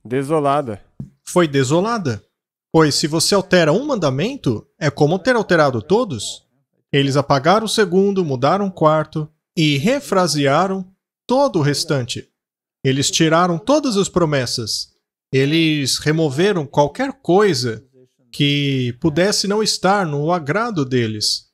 Desolada. Foi desolada. Pois se você altera um mandamento, é como ter alterado todos. Eles apagaram o segundo, mudaram o quarto e refrasearam todo o restante. Eles tiraram todas as promessas. Eles removeram qualquer coisa que pudesse não estar no agrado deles.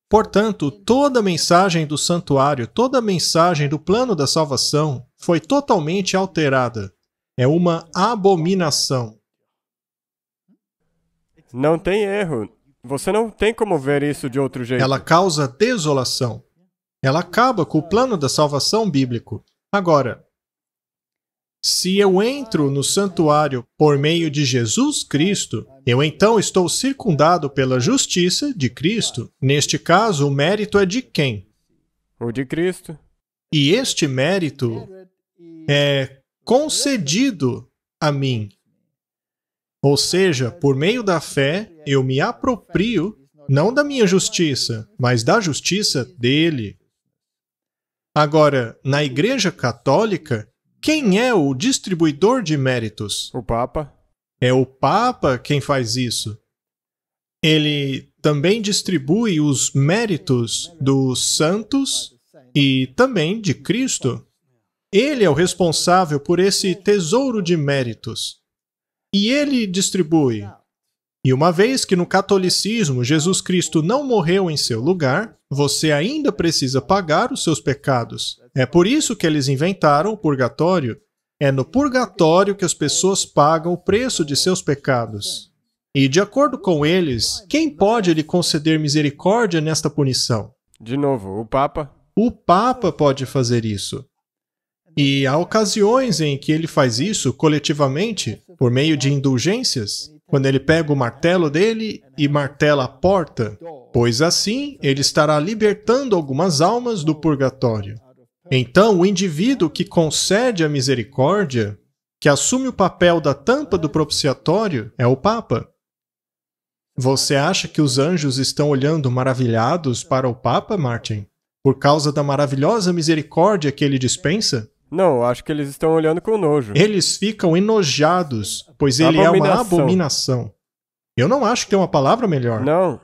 Portanto, toda a mensagem do santuário, toda a mensagem do plano da salvação foi totalmente alterada. É uma abominação. Não tem erro. Você não tem como ver isso de outro jeito. Ela causa desolação. Ela acaba com o plano da salvação bíblico. Agora, se eu entro no santuário por meio de Jesus Cristo, eu então estou circundado pela justiça de Cristo. Neste caso, o mérito é de quem? O de Cristo. E este mérito é concedido a mim. Ou seja, por meio da fé, eu me aproprio não da minha justiça, mas da justiça dele. Agora, na Igreja Católica, quem é o distribuidor de méritos? O Papa. É o Papa quem faz isso. Ele também distribui os méritos dos santos e também de Cristo. Ele é o responsável por esse tesouro de méritos. E ele distribui. E uma vez que no catolicismo Jesus Cristo não morreu em seu lugar, você ainda precisa pagar os seus pecados. É por isso que eles inventaram o purgatório. É no purgatório que as pessoas pagam o preço de seus pecados. E de acordo com eles, quem pode lhe conceder misericórdia nesta punição? De novo, o Papa. O Papa pode fazer isso. E há ocasiões em que ele faz isso coletivamente, por meio de indulgências, quando ele pega o martelo dele e martela a porta, pois assim ele estará libertando algumas almas do purgatório. Então, o indivíduo que concede a misericórdia, que assume o papel da tampa do propiciatório, é o Papa. Você acha que os anjos estão olhando maravilhados para o Papa, Martin? Por causa da maravilhosa misericórdia que ele dispensa? Não, acho que eles estão olhando com nojo. Eles ficam enojados, pois ele é uma abominação. Eu não acho que tem uma palavra melhor. Não.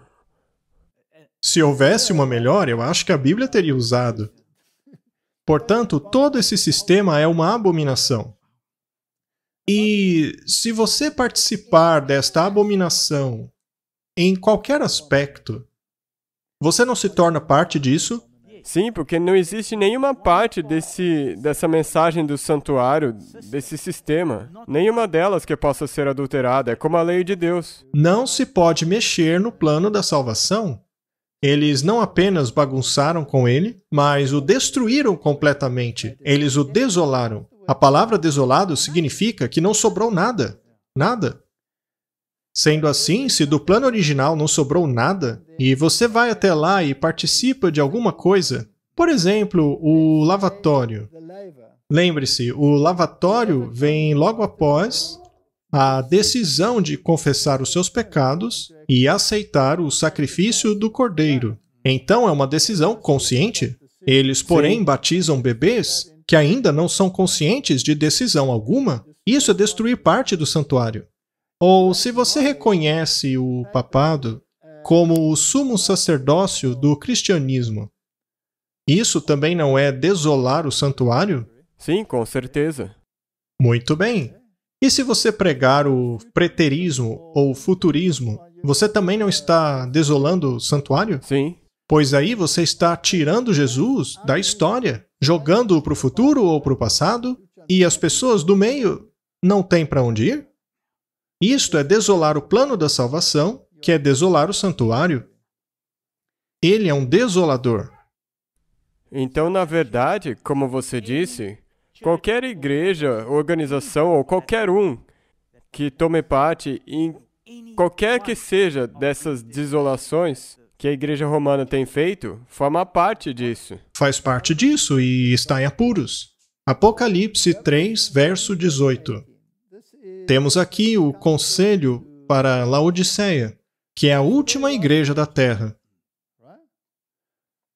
Se houvesse uma melhor, eu acho que a Bíblia teria usado. Portanto, todo esse sistema é uma abominação. E se você participar desta abominação em qualquer aspecto, Você não se torna parte disso? Sim, porque não existe nenhuma parte dessa mensagem do santuário, desse sistema. Nenhuma delas que possa ser adulterada. É como a lei de Deus. Não se pode mexer no plano da salvação. Eles não apenas bagunçaram com ele, mas o destruíram completamente. Eles o desolaram. A palavra desolado significa que não sobrou nada. Nada. Sendo assim, se do plano original não sobrou nada, e você vai até lá e participa de alguma coisa, por exemplo, o lavatório. Lembre-se, o lavatório vem logo após a decisão de confessar os seus pecados e aceitar o sacrifício do cordeiro. Então é uma decisão consciente. Eles, porém, batizam bebês que ainda não são conscientes de decisão alguma. Isso é destruir parte do santuário. Ou se você reconhece o papado como o sumo sacerdócio do cristianismo, isso também não é desolar o santuário? Sim, com certeza. Muito bem. E se você pregar o preterismo ou futurismo, você também não está desolando o santuário? Sim. Pois aí você está tirando Jesus da história, jogando-o para o futuro ou para o passado, e as pessoas do meio não têm para onde ir? Isto é desolar o plano da salvação, que é desolar o santuário. Ele é um desolador. Então, na verdade, como você disse, qualquer igreja, organização ou qualquer um que tome parte em qualquer que seja dessas desolações que a Igreja Romana tem feito, forma parte disso. Faz parte disso e está em apuros. Apocalipse 3, verso 18. Temos aqui o conselho para Laodiceia, que é a última igreja da Terra.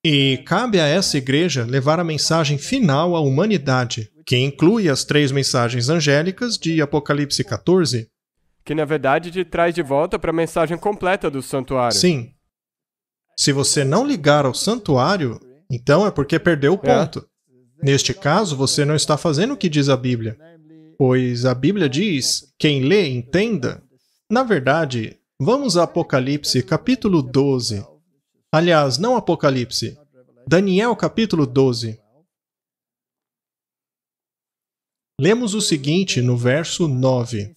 E cabe a essa igreja levar a mensagem final à humanidade, que inclui as 3 mensagens angélicas de Apocalipse 14. Que, na verdade, te traz de volta para a mensagem completa do santuário. Sim. Se você não ligar ao santuário, então é porque perdeu o ponto. Neste caso, você não está fazendo o que diz a Bíblia. Pois a Bíblia diz, quem lê, entenda. Na verdade, vamos a Apocalipse capítulo 12. Aliás, não Apocalipse. Daniel capítulo 12. Lemos o seguinte no verso 9.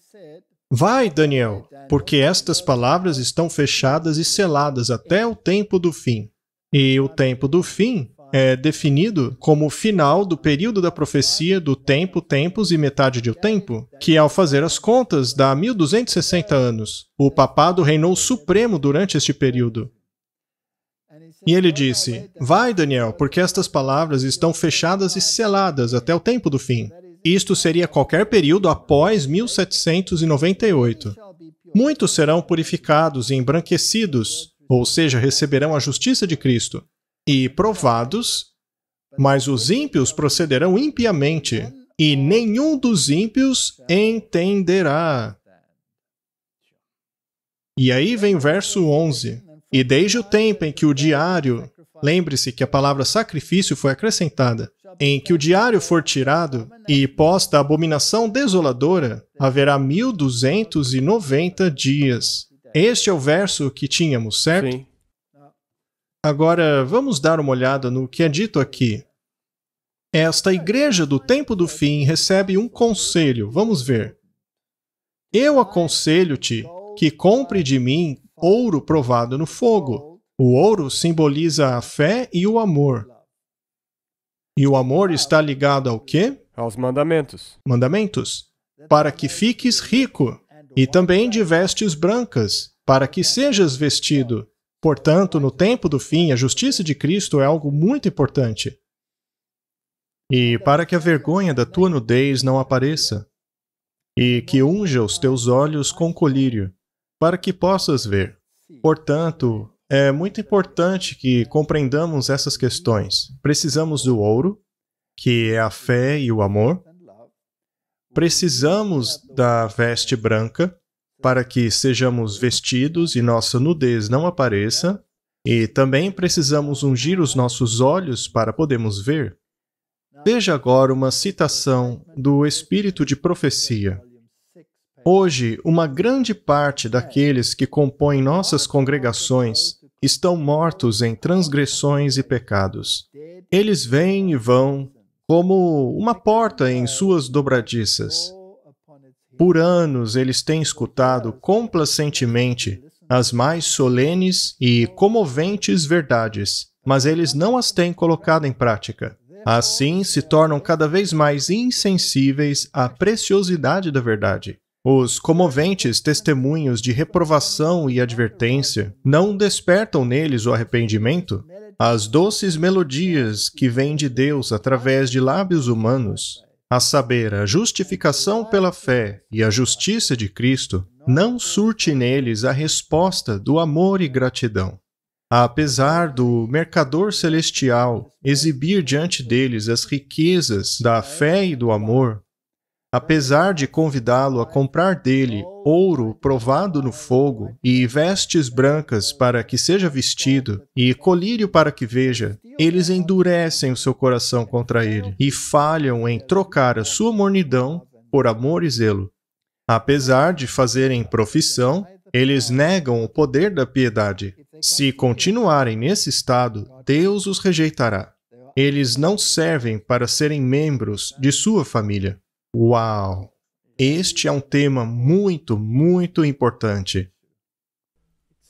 Vai, Daniel, porque estas palavras estão fechadas e seladas até o tempo do fim. E o tempo do fim é definido como o final do período da profecia do tempo, tempos e metade de o tempo, que ao fazer as contas dá 1260 anos. O papado reinou supremo durante este período. E ele disse, vai, Daniel, porque estas palavras estão fechadas e seladas até o tempo do fim. Isto seria qualquer período após 1798. Muitos serão purificados e embranquecidos, ou seja, receberão a justiça de Cristo, e provados, mas os ímpios procederão impiamente, e nenhum dos ímpios entenderá. E aí vem o verso 11. E desde o tempo em que o diário, lembre-se que a palavra sacrifício foi acrescentada, em que o diário for tirado e posta a abominação desoladora, haverá 1290 dias. Este é o verso que tínhamos, certo? Sim. Agora, vamos dar uma olhada no que é dito aqui. Esta igreja do tempo do fim recebe um conselho. Vamos ver. Eu aconselho-te que compre de mim ouro provado no fogo. O ouro simboliza a fé e o amor. E o amor está ligado ao quê? Aos mandamentos. Mandamentos. Para que fiques rico, e também de vestes brancas, para que sejas vestido. Portanto, no tempo do fim, a justiça de Cristo é algo muito importante. E para que a vergonha da tua nudez não apareça, e que unja os teus olhos com colírio, para que possas ver. Portanto, é muito importante que compreendamos essas questões. Precisamos do ouro, que é a fé e o amor. Precisamos da veste branca, para que sejamos vestidos e nossa nudez não apareça. E também precisamos ungir os nossos olhos para podermos ver. Veja agora uma citação do Espírito de Profecia. Hoje, uma grande parte daqueles que compõem nossas congregações estão mortos em transgressões e pecados. Eles vêm e vão como uma porta em suas dobradiças. Por anos eles têm escutado complacentemente as mais solenes e comoventes verdades, mas eles não as têm colocado em prática. Assim, se tornam cada vez mais insensíveis à preciosidade da verdade. Os comoventes testemunhos de reprovação e advertência não despertam neles o arrependimento? As doces melodias que vêm de Deus através de lábios humanos, a saber, a justificação pela fé e a justiça de Cristo, não surte neles a resposta do amor e gratidão. Apesar do mercador celestial exibir diante deles as riquezas da fé e do amor, apesar de convidá-lo a comprar dele ouro provado no fogo e vestes brancas para que seja vestido e colírio para que veja, eles endurecem o seu coração contra ele e falham em trocar a sua mornidão por amor e zelo. Apesar de fazerem profissão, eles negam o poder da piedade. Se continuarem nesse estado, Deus os rejeitará. Eles não servem para serem membros de sua família. Uau! Este é um tema muito, muito importante.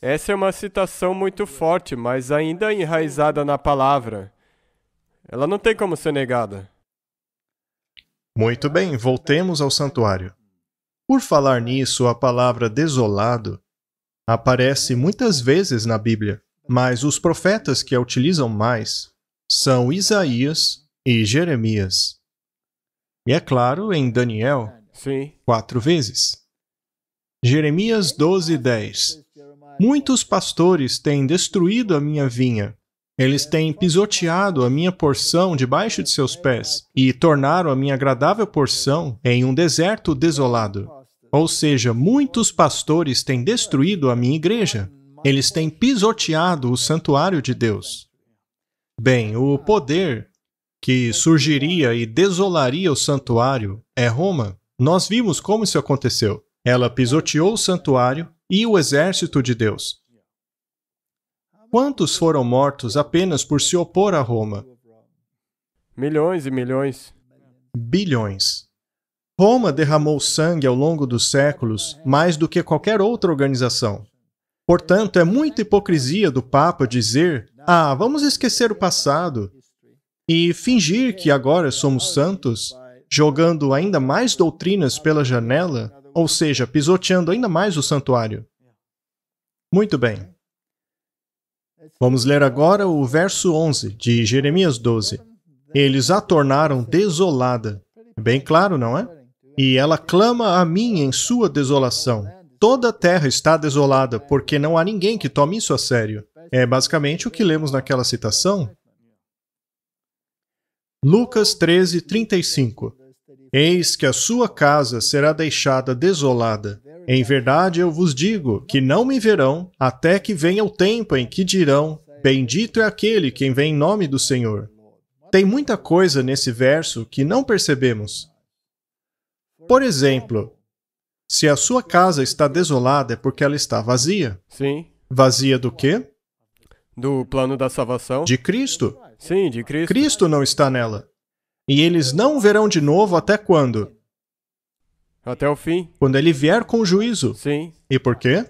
Essa é uma citação muito forte, mas ainda enraizada na palavra. Ela não tem como ser negada. Muito bem, voltemos ao santuário. Por falar nisso, a palavra desolado aparece muitas vezes na Bíblia, mas os profetas que a utilizam mais são Isaías e Jeremias. E é claro, em Daniel, Sim. 4 vezes. Jeremias 12:10. Muitos pastores têm destruído a minha vinha. Eles têm pisoteado a minha porção debaixo de seus pés e tornaram a minha agradável porção em um deserto desolado. Ou seja, muitos pastores têm destruído a minha igreja. Eles têm pisoteado o santuário de Deus. Bem, o poder que surgiria e desolaria o santuário é Roma. Nós vimos como isso aconteceu. Ela pisoteou o santuário e o exército de Deus. Quantos foram mortos apenas por se opor a Roma? Milhões e milhões. Bilhões. Roma derramou sangue ao longo dos séculos mais do que qualquer outra organização. Portanto, é muita hipocrisia do Papa dizer: vamos esquecer o passado e fingir que agora somos santos, jogando ainda mais doutrinas pela janela, ou seja, pisoteando ainda mais o santuário. Muito bem. Vamos ler agora o verso 11 de Jeremias 12. Eles a tornaram desolada. Bem claro, não é? E ela clama a mim em sua desolação. Toda a terra está desolada, porque não há ninguém que tome isso a sério. É basicamente o que lemos naquela citação. Lucas 13:35. Eis que a sua casa será deixada desolada. Em verdade eu vos digo que não me verão até que venha o tempo em que dirão: bendito é aquele quem vem em nome do Senhor. Tem muita coisa nesse verso que não percebemos. Por exemplo, se a sua casa está desolada é porque ela está vazia. Sim. Vazia do quê? Do plano da salvação? De Cristo. Sim, de Cristo. Cristo não está nela. E eles não o verão de novo até quando? Até o fim. Quando ele vier com o juízo. Sim. E por quê?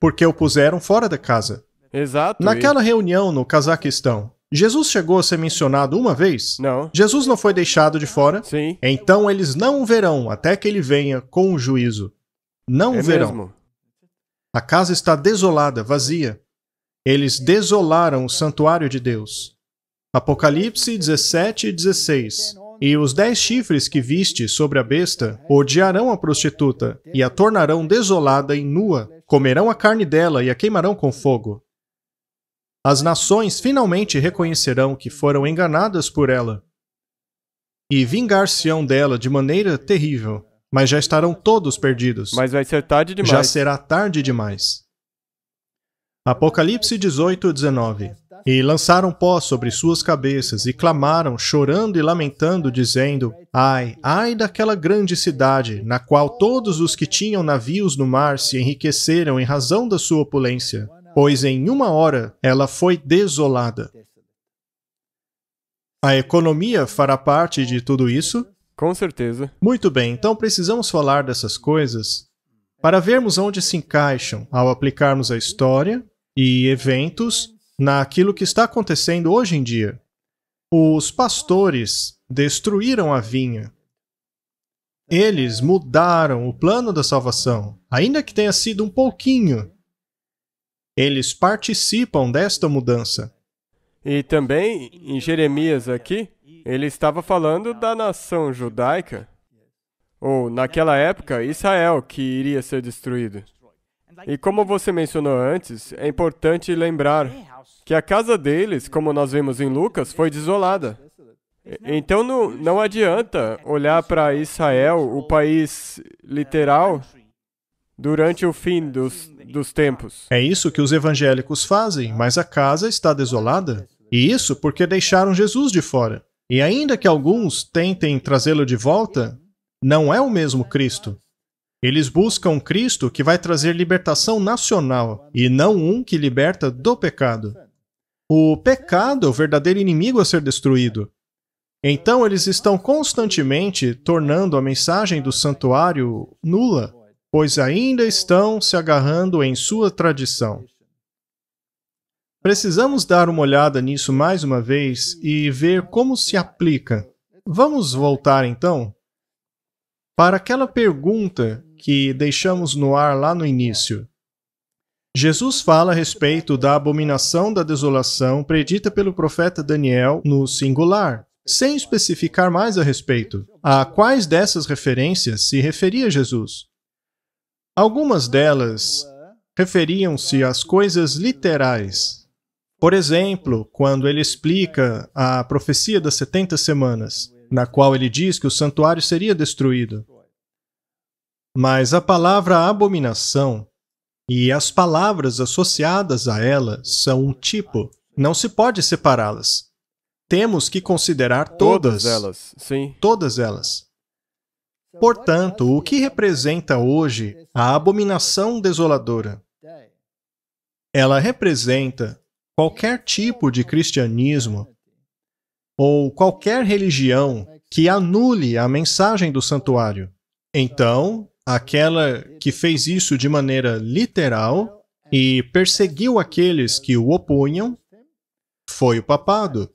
Porque o puseram fora da casa. Exato. Naquela reunião no Cazaquistão, Jesus chegou a ser mencionado uma vez? Não. Jesus não foi deixado de fora? Sim. Então eles não o verão até que ele venha com o juízo. Não o verão. Mesmo. A casa está desolada, vazia. Eles desolaram o santuário de Deus. Apocalipse 17:16. E os 10 chifres que viste sobre a besta odiarão a prostituta e a tornarão desolada e nua, comerão a carne dela e a queimarão com fogo. As nações finalmente reconhecerão que foram enganadas por ela e vingar-se-ão dela de maneira terrível, mas já estarão todos perdidos. Mas vai ser tarde demais. Já será tarde demais. Apocalipse 18:19. E lançaram pó sobre suas cabeças, e clamaram, chorando e lamentando, dizendo: Ai, ai daquela grande cidade, na qual todos os que tinham navios no mar se enriqueceram em razão da sua opulência. pois em 1 hora ela foi desolada. A economia fará parte de tudo isso? Com certeza. Muito bem, então precisamos falar dessas coisas para vermos onde se encaixam ao aplicarmos a história e eventos naquilo que está acontecendo hoje em dia. Os pastores destruíram a vinha. Eles mudaram o plano da salvação, ainda que tenha sido um pouquinho. Eles participam desta mudança. E também, em Jeremias aqui, ele estava falando da nação judaica, ou naquela época, Israel, que iria ser destruído. E como você mencionou antes, é importante lembrar que a casa deles, como nós vemos em Lucas, foi desolada. Então não adianta olhar para Israel, o país literal, durante o fim dos tempos. É isso que os evangélicos fazem, mas a casa está desolada. E isso porque deixaram Jesus de fora. E ainda que alguns tentem trazê-lo de volta, não é o mesmo Cristo. Eles buscam um Cristo que vai trazer libertação nacional, e não um que liberta do pecado. O pecado é o verdadeiro inimigo a ser destruído. Então eles estão constantemente tornando a mensagem do santuário nula, pois ainda estão se agarrando em sua tradição. Precisamos dar uma olhada nisso mais uma vez e ver como se aplica. Vamos voltar então para aquela pergunta que deixamos no ar lá no início. Jesus fala a respeito da abominação da desolação predita pelo profeta Daniel no singular, sem especificar mais a respeito. A quais dessas referências se referia Jesus? Algumas delas referiam-se às coisas literais. Por exemplo, quando ele explica a profecia das 70 semanas, na qual ele diz que o santuário seria destruído. Mas a palavra abominação e as palavras associadas a ela são um tipo. Não se pode separá-las. Temos que considerar todas elas, sim. Todas elas. Portanto, o que representa hoje a abominação desoladora? Ela representa qualquer tipo de cristianismo ou qualquer religião que anule a mensagem do santuário. Então, aquela que fez isso de maneira literal e perseguiu aqueles que o opunham foi o papado.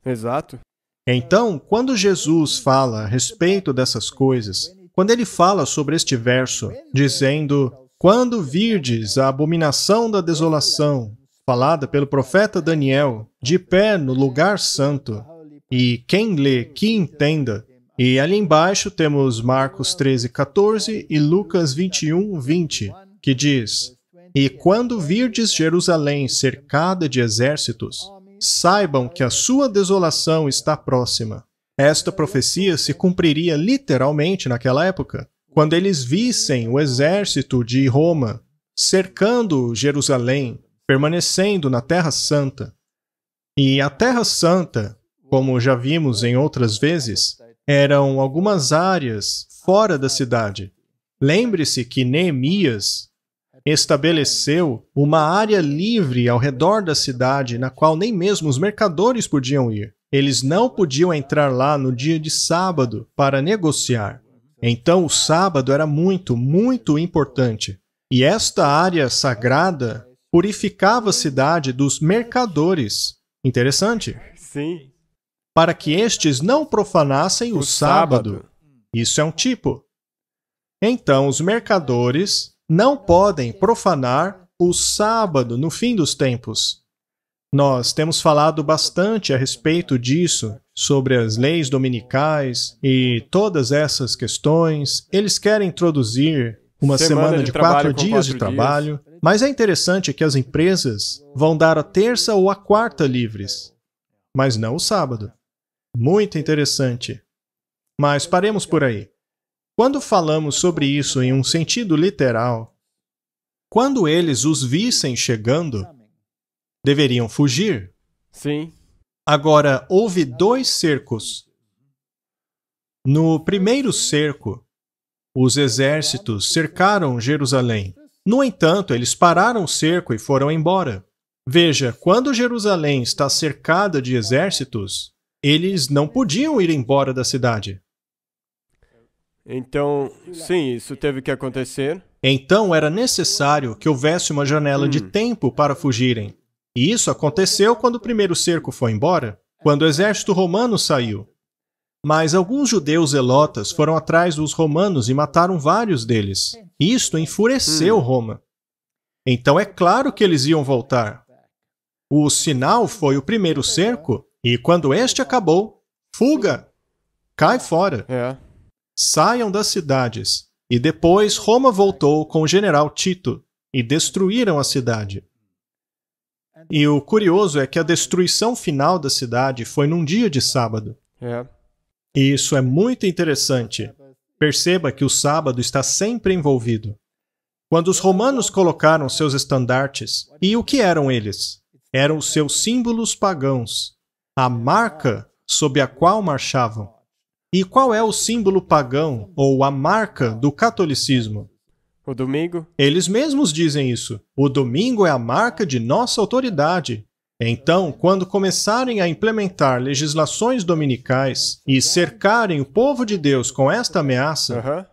Exato. Então, quando Jesus fala a respeito dessas coisas, quando ele fala sobre este verso, dizendo: quando virdes a abominação da desolação, falada pelo profeta Daniel, de pé no lugar santo, e quem lê, que entenda. E ali embaixo temos Marcos 13:14 e Lucas 21:20, que diz: e quando virdes Jerusalém cercada de exércitos, saibam que a sua desolação está próxima. Esta profecia se cumpriria literalmente naquela época, quando eles vissem o exército de Roma cercando Jerusalém, permanecendo na Terra Santa. E a Terra Santa, como já vimos em outras vezes, eram algumas áreas fora da cidade. Lembre-se que Neemias estabeleceu uma área livre ao redor da cidade, na qual nem mesmo os mercadores podiam ir. Eles não podiam entrar lá no dia de sábado para negociar. Então o sábado era muito, muito importante. E esta área sagrada purificava a cidade dos mercadores. Interessante? Sim. Para que estes não profanassem o sábado. Isso é um tipo. Então, os mercadores não podem profanar o sábado no fim dos tempos. Nós temos falado bastante a respeito disso, sobre as leis dominicais e todas essas questões. Eles querem introduzir uma semana de 4 dias de trabalho, mas é interessante que as empresas vão dar a terça ou a quarta livres, mas não o sábado. Muito interessante. Mas paremos por aí. Quando falamos sobre isso em um sentido literal, quando eles os vissem chegando, deveriam fugir. Sim. Agora, houve 2 cercos. No primeiro cerco, os exércitos cercaram Jerusalém. No entanto, eles pararam o cerco e foram embora. Veja, quando Jerusalém está cercada de exércitos, eles não podiam ir embora da cidade. Então, sim, isso teve que acontecer. Então era necessário que houvesse uma janela de tempo para fugirem. E isso aconteceu quando o primeiro cerco foi embora, quando o exército romano saiu. Mas alguns judeus zelotas foram atrás dos romanos e mataram vários deles. Isto enfureceu Roma. Então é claro que eles iam voltar. O sinal foi o primeiro cerco, e quando este acabou, fuga! Cai fora! É. Saiam das cidades. E depois Roma voltou com o general Tito e destruíram a cidade. E o curioso é que a destruição final da cidade foi num dia de sábado. É. E isso é muito interessante. Perceba que o sábado está sempre envolvido. Quando os romanos colocaram seus estandartes, e o que eram eles? Eram os seus símbolos pagãos, a marca sob a qual marchavam. E qual é o símbolo pagão, ou a marca do catolicismo? O domingo? Eles mesmos dizem isso. O domingo é a marca de nossa autoridade. Então, quando começarem a implementar legislações dominicais e cercarem o povo de Deus com esta ameaça,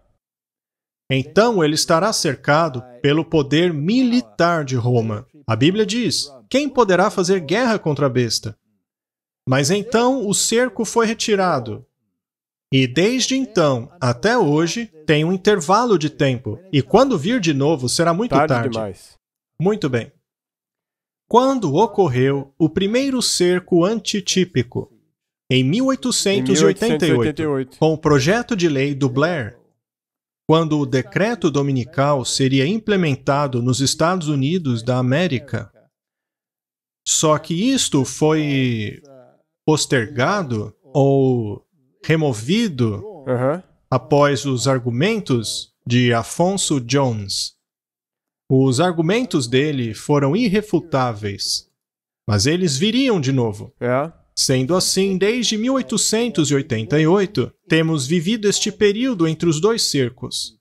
então ele estará cercado pelo poder militar de Roma. A Bíblia diz: quem poderá fazer guerra contra a besta? Mas então o cerco foi retirado. E desde então até hoje tem um intervalo de tempo. E quando vir de novo será muito tarde. Demais. Muito bem. Quando ocorreu o primeiro cerco antitípico? Em 1888, com o projeto de lei do Blair. Quando o decreto dominical seria implementado nos Estados Unidos da América. Só que isto foi postergado ou removido após os argumentos de Afonso Jones. Os argumentos dele foram irrefutáveis, mas eles viriam de novo. Sendo assim, desde 1888, temos vivido este período entre os dois cercos.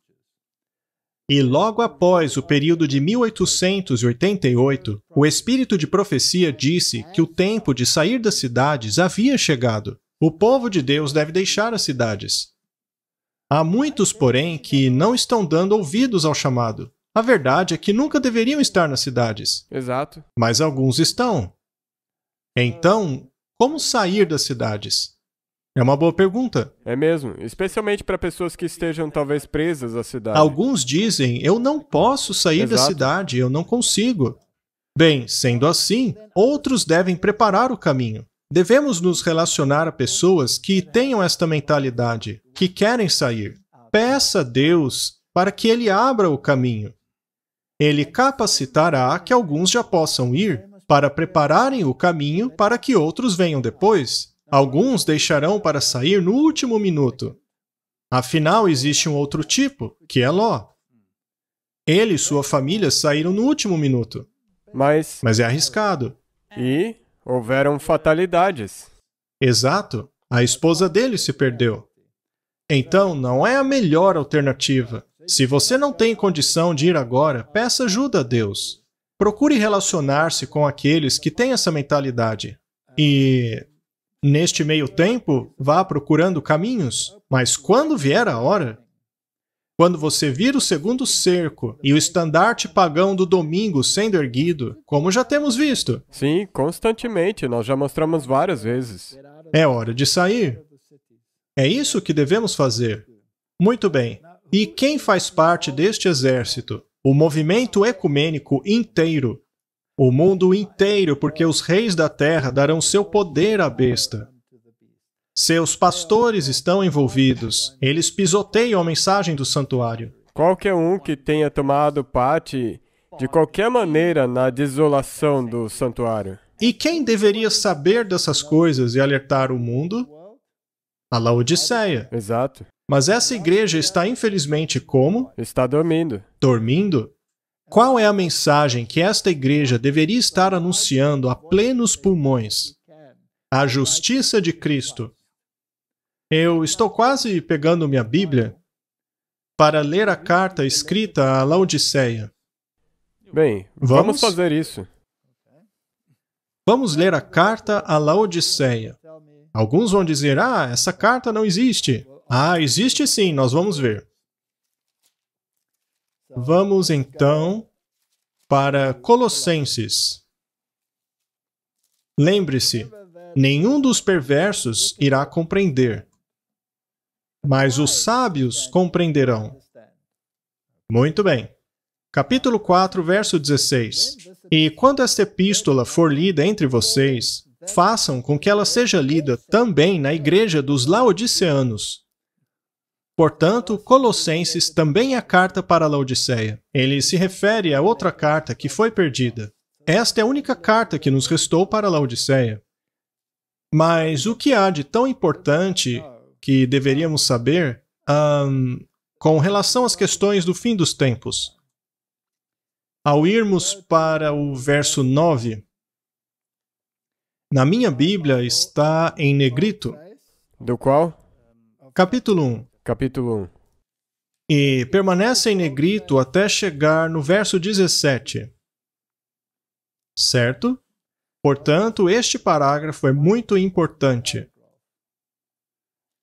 E logo após o período de 1888, o espírito de profecia disse que o tempo de sair das cidades havia chegado. O povo de Deus deve deixar as cidades. Há muitos, porém, que não estão dando ouvidos ao chamado. A verdade é que nunca deveriam estar nas cidades. Exato. Mas alguns estão. Então, como sair das cidades? É uma boa pergunta. É mesmo, especialmente para pessoas que estejam talvez presas à cidade. Alguns dizem, eu não posso sair da cidade, eu não consigo. Bem, sendo assim, outros devem preparar o caminho. Devemos nos relacionar a pessoas que tenham esta mentalidade, que querem sair. Peça a Deus para que Ele abra o caminho. Ele capacitará que alguns já possam ir para prepararem o caminho para que outros venham depois. Alguns deixarão para sair no último minuto. Afinal, existe um outro tipo, que é Ló. Ele e sua família saíram no último minuto. Mas é arriscado. E houveram fatalidades. Exato. A esposa dele se perdeu. Então, não é a melhor alternativa. Se você não tem condição de ir agora, peça ajuda a Deus. Procure relacionar-se com aqueles que têm essa mentalidade. E, neste meio tempo, vá procurando caminhos. Mas quando vier a hora, quando você vir o segundo cerco e o estandarte pagão do domingo sendo erguido, como já temos visto. Sim, constantemente. Nós já mostramos várias vezes. É hora de sair. É isso que devemos fazer. Muito bem. E quem faz parte deste exército? O movimento ecumênico inteiro. O mundo inteiro, porque os reis da terra darão seu poder à besta. Seus pastores estão envolvidos. Eles pisoteiam a mensagem do santuário. Qualquer um que tenha tomado parte, de qualquer maneira, na desolação do santuário. E quem deveria saber dessas coisas e alertar o mundo? A Laodiceia. Exato. Mas essa igreja está, infelizmente, como? Está dormindo. Dormindo? Qual é a mensagem que esta igreja deveria estar anunciando a plenos pulmões? A justiça de Cristo. Eu estou quase pegando minha Bíblia para ler a carta escrita a Laodiceia. Bem, vamos fazer isso. Vamos ler a carta à Laodiceia. Alguns vão dizer, essa carta não existe. Existe sim, nós vamos ver. Vamos então para Colossenses. Lembre-se, nenhum dos perversos irá compreender, mas os sábios compreenderão. Muito bem. Capítulo 4, verso 16. E quando esta epístola for lida entre vocês, façam com que ela seja lida também na igreja dos Laodiceanos. Portanto, Colossenses também é a carta para a Laodiceia. Ele se refere a outra carta que foi perdida. Esta é a única carta que nos restou para a Laodiceia. Mas o que há de tão importante que deveríamos saber com relação às questões do fim dos tempos? Ao irmos para o verso 9, na minha Bíblia está em negrito. Do qual? Capítulo 1. Capítulo 1. E permanece em negrito até chegar no verso 17. Certo? Portanto, este parágrafo é muito importante.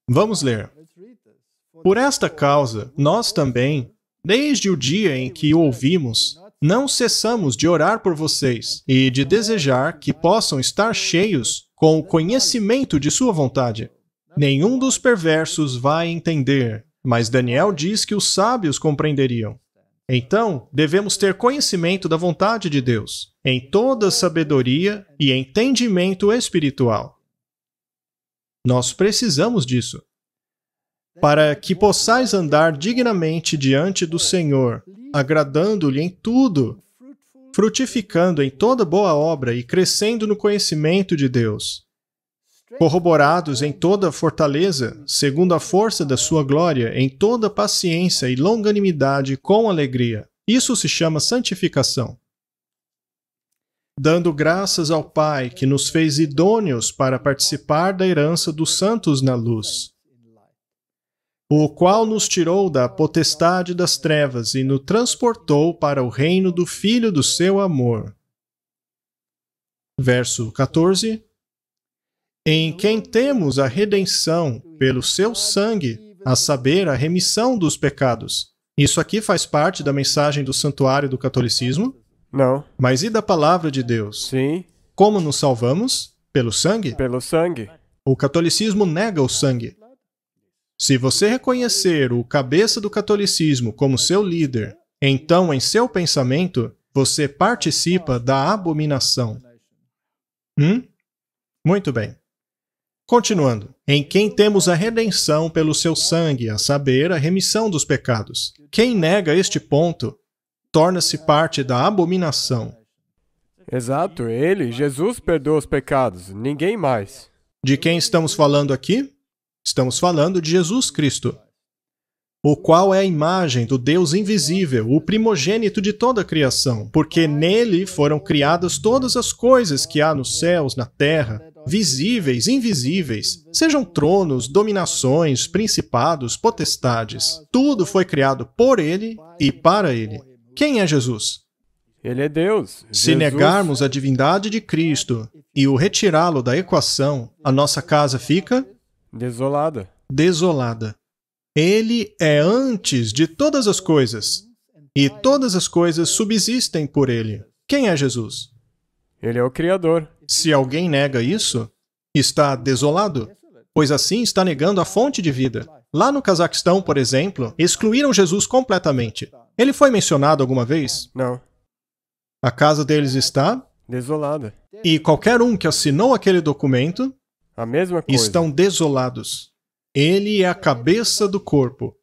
Vamos ler. Por esta causa, nós também, desde o dia em que o ouvimos, não cessamos de orar por vocês e de desejar que possam estar cheios com o conhecimento de sua vontade. Nenhum dos perversos vai entender, mas Daniel diz que os sábios compreenderiam. Então, devemos ter conhecimento da vontade de Deus, em toda sabedoria e entendimento espiritual. Nós precisamos disso, para que possais andar dignamente diante do Senhor, agradando-lhe em tudo, frutificando em toda boa obra e crescendo no conhecimento de Deus, corroborados em toda fortaleza, segundo a força da sua glória, em toda paciência e longanimidade com alegria. Isso se chama santificação. Dando graças ao Pai, que nos fez idôneos para participar da herança dos santos na luz, o qual nos tirou da potestade das trevas e nos transportou para o reino do Filho do seu amor. Verso 14. Em quem temos a redenção pelo seu sangue, a saber, a remissão dos pecados. Isso aqui faz parte da mensagem do santuário do catolicismo? Não. Mas e da palavra de Deus? Sim. Como nos salvamos? Pelo sangue? Pelo sangue. O catolicismo nega o sangue. Se você reconhecer o cabeça do catolicismo como seu líder, então em seu pensamento, você participa da abominação. Muito bem. Continuando. Em quem temos a redenção pelo seu sangue, a saber, a remissão dos pecados. Quem nega este ponto, torna-se parte da abominação. Exato, ele, Jesus, perdoa os pecados, ninguém mais. De quem estamos falando aqui? Estamos falando de Jesus Cristo, o qual é a imagem do Deus invisível, o primogênito de toda a criação, porque nele foram criadas todas as coisas que há nos céus, na terra, visíveis, invisíveis, sejam tronos, dominações, principados, potestades. Tudo foi criado por ele e para ele. Quem é Jesus? Ele é Deus. Se negarmos a divindade de Cristo e o retirá-lo da equação, a nossa casa fica desolada. Desolada. Ele é antes de todas as coisas, e todas as coisas subsistem por ele. Quem é Jesus? Ele é o Criador. Se alguém nega isso, está desolado, pois assim está negando a fonte de vida. Lá no Cazaquistão, por exemplo, excluíram Jesus completamente. Ele foi mencionado alguma vez? Não. A casa deles está desolada. E qualquer um que assinou aquele documento, a mesma coisa. Estão desolados. Ele é a cabeça do corpo.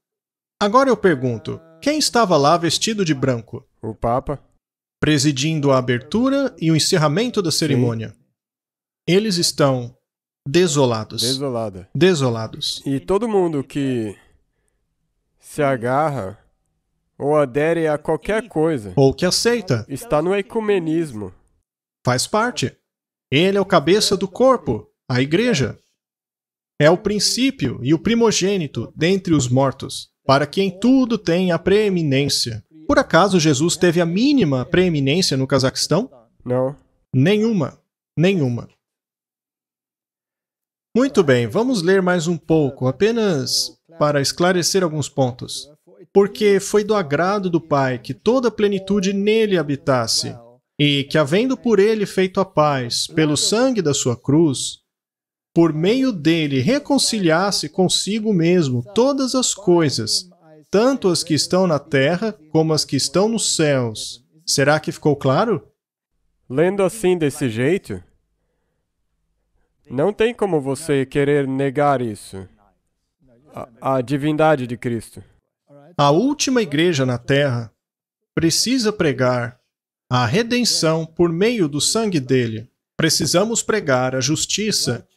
Agora eu pergunto, quem estava lá vestido de branco? O Papa. Presidindo a abertura e o encerramento da cerimônia. Sim. Eles estão desolados. Desolada. Desolados. E todo mundo que se agarra ou adere a qualquer coisa, ou que aceita, está no ecumenismo. Faz parte. Ele é o cabeça do corpo, a igreja. É o princípio e o primogênito dentre os mortos, para que em tudo tenha a preeminência. Por acaso Jesus teve a mínima preeminência no Cazaquistão? Não. Nenhuma. Nenhuma. Muito bem, vamos ler mais um pouco, apenas para esclarecer alguns pontos. Porque foi do agrado do Pai que toda a plenitude nele habitasse, e que, havendo por ele feito a paz, pelo sangue da sua cruz, por meio dele reconciliasse consigo mesmo todas as coisas, tanto as que estão na terra como as que estão nos céus. Será que ficou claro? Lendo assim desse jeito, não tem como você querer negar isso. A divindade de Cristo. A última igreja na terra precisa pregar a redenção por meio do sangue dele. Precisamos pregar a justiça,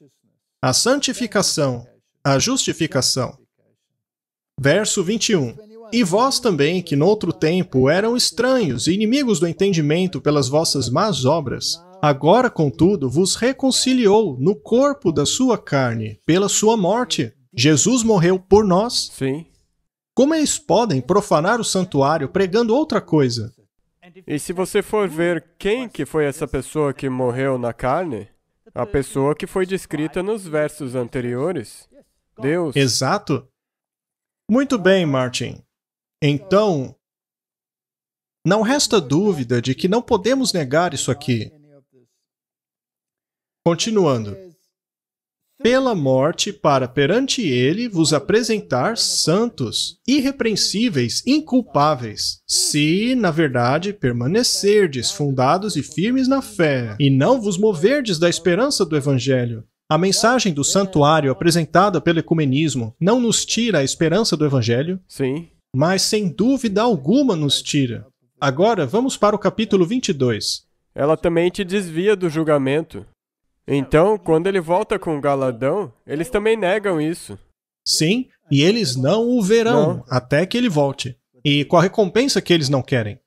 a santificação, a justificação. Verso 21. E vós também, que noutro tempo eram estranhos e inimigos do entendimento pelas vossas más obras, agora, contudo, vos reconciliou no corpo da sua carne, pela sua morte. Jesus morreu por nós. Sim. Como eles podem profanar o santuário pregando outra coisa? E se você for ver quem que foi essa pessoa que morreu na carne, a pessoa que foi descrita nos versos anteriores, Deus. Exato. Muito bem, Martin. Então, não resta dúvida de que não podemos negar isso aqui. Continuando. Pela morte, para perante ele vos apresentar santos, irrepreensíveis, inculpáveis, se, na verdade, permanecerdes fundados e firmes na fé, e não vos moverdes da esperança do Evangelho. A mensagem do santuário apresentada pelo ecumenismo não nos tira a esperança do Evangelho? Sim. Mas, sem dúvida alguma, nos tira. Agora, vamos para o capítulo 22. Ela também te desvia do julgamento. Então, quando ele volta com o galardão, eles também negam isso. Sim, e eles não o verão até que ele volte. E com a recompensa que eles não querem.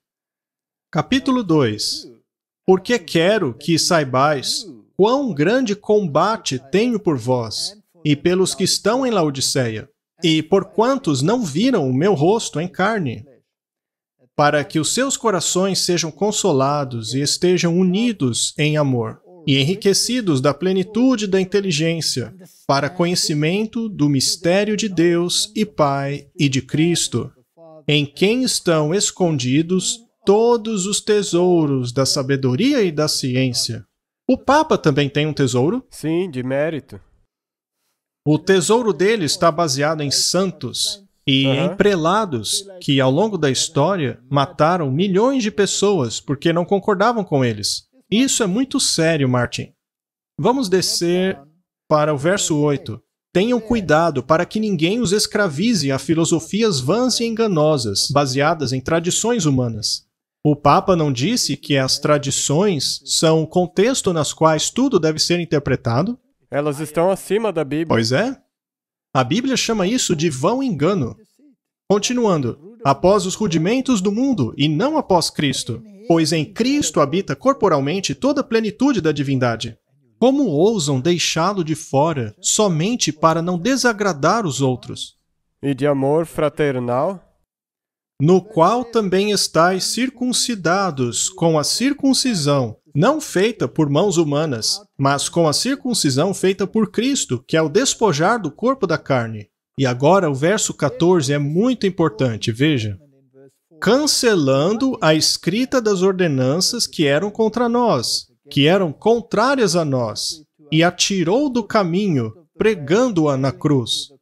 Capítulo 2. Porque quero que saibais quão grande combate tenho por vós, e pelos que estão em Laodiceia, e por quantos não viram o meu rosto em carne, para que os seus corações sejam consolados e estejam unidos em amor, e enriquecidos da plenitude da inteligência, para conhecimento do mistério de Deus e Pai e de Cristo, em quem estão escondidos todos os tesouros da sabedoria e da ciência. O Papa também tem um tesouro? Sim, de mérito. O tesouro dele está baseado em santos e em prelados que, ao longo da história, mataram milhões de pessoas porque não concordavam com eles. Isso é muito sério, Martin. Vamos descer para o verso 8. Tenham cuidado para que ninguém os escravize a filosofias vãs e enganosas, baseadas em tradições humanas. O Papa não disse que as tradições são o contexto nas quais tudo deve ser interpretado? Elas estão acima da Bíblia. Pois é. A Bíblia chama isso de vão engano. Continuando. Após os rudimentos do mundo e não após Cristo, pois em Cristo habita corporalmente toda a plenitude da divindade. Como ousam deixá-lo de fora somente para não desagradar os outros? E de amor fraternal? No qual também estáis circuncidados com a circuncisão, não feita por mãos humanas, mas com a circuncisão feita por Cristo, que é o despojar do corpo da carne. E agora o verso 14 é muito importante, veja. Cancelando a escrita das ordenanças que eram contra nós, que eram contrárias a nós, e a tirou do caminho, pregando-a na cruz.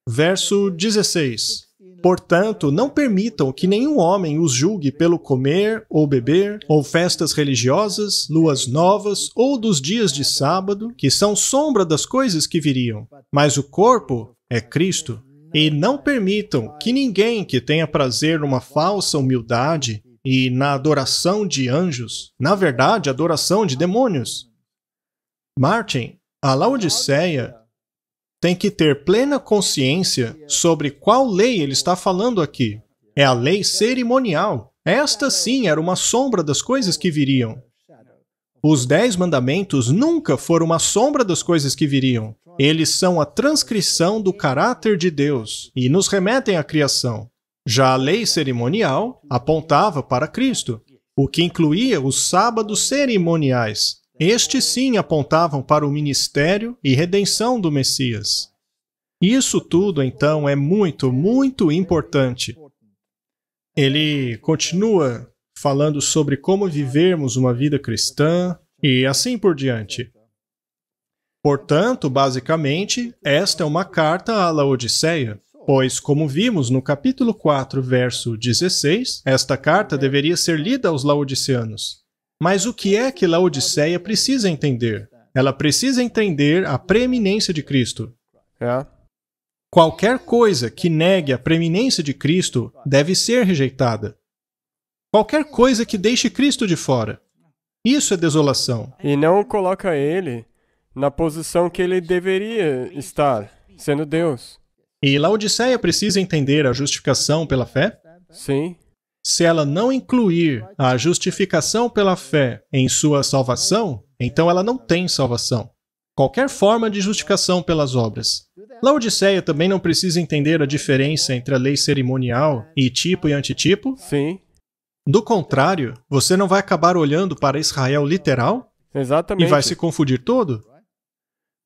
Verso 16. Portanto, não permitam que nenhum homem os julgue pelo comer ou beber, ou festas religiosas, luas novas, ou dos dias de sábado, que são sombra das coisas que viriam. Mas o corpo é Cristo. E não permitam que ninguém que tenha prazer numa falsa humildade e na adoração de anjos, na verdade, adoração de demônios. Martin, a Laodiceia tem que ter plena consciência sobre qual lei ele está falando aqui. É a lei cerimonial. Esta sim era uma sombra das coisas que viriam. Os 10 mandamentos nunca foram uma sombra das coisas que viriam. Eles são a transcrição do caráter de Deus e nos remetem à criação. Já a lei cerimonial apontava para Cristo, o que incluía os sábados cerimoniais. Estes sim apontavam para o ministério e redenção do Messias. Isso tudo, então, é muito, muito importante. Ele continua falando sobre como vivermos uma vida cristã e assim por diante. Portanto, basicamente, esta é uma carta à Laodiceia, pois, como vimos no capítulo 4, verso 16, esta carta deveria ser lida aos laodiceanos. Mas o que é que Laodiceia precisa entender? Ela precisa entender a preeminência de Cristo. Qualquer coisa que negue a preeminência de Cristo deve ser rejeitada. Qualquer coisa que deixe Cristo de fora. Isso é desolação. E não coloca ele na posição que ele deveria estar, sendo Deus. E Laodiceia precisa entender a justificação pela fé? Sim. Se ela não incluir a justificação pela fé em sua salvação, então ela não tem salvação. Qualquer forma de justificação pelas obras. Laodiceia também não precisa entender a diferença entre a lei cerimonial e tipo e antitipo? Sim. Do contrário, você não vai acabar olhando para Israel literal? Exatamente. E vai se confundir todo?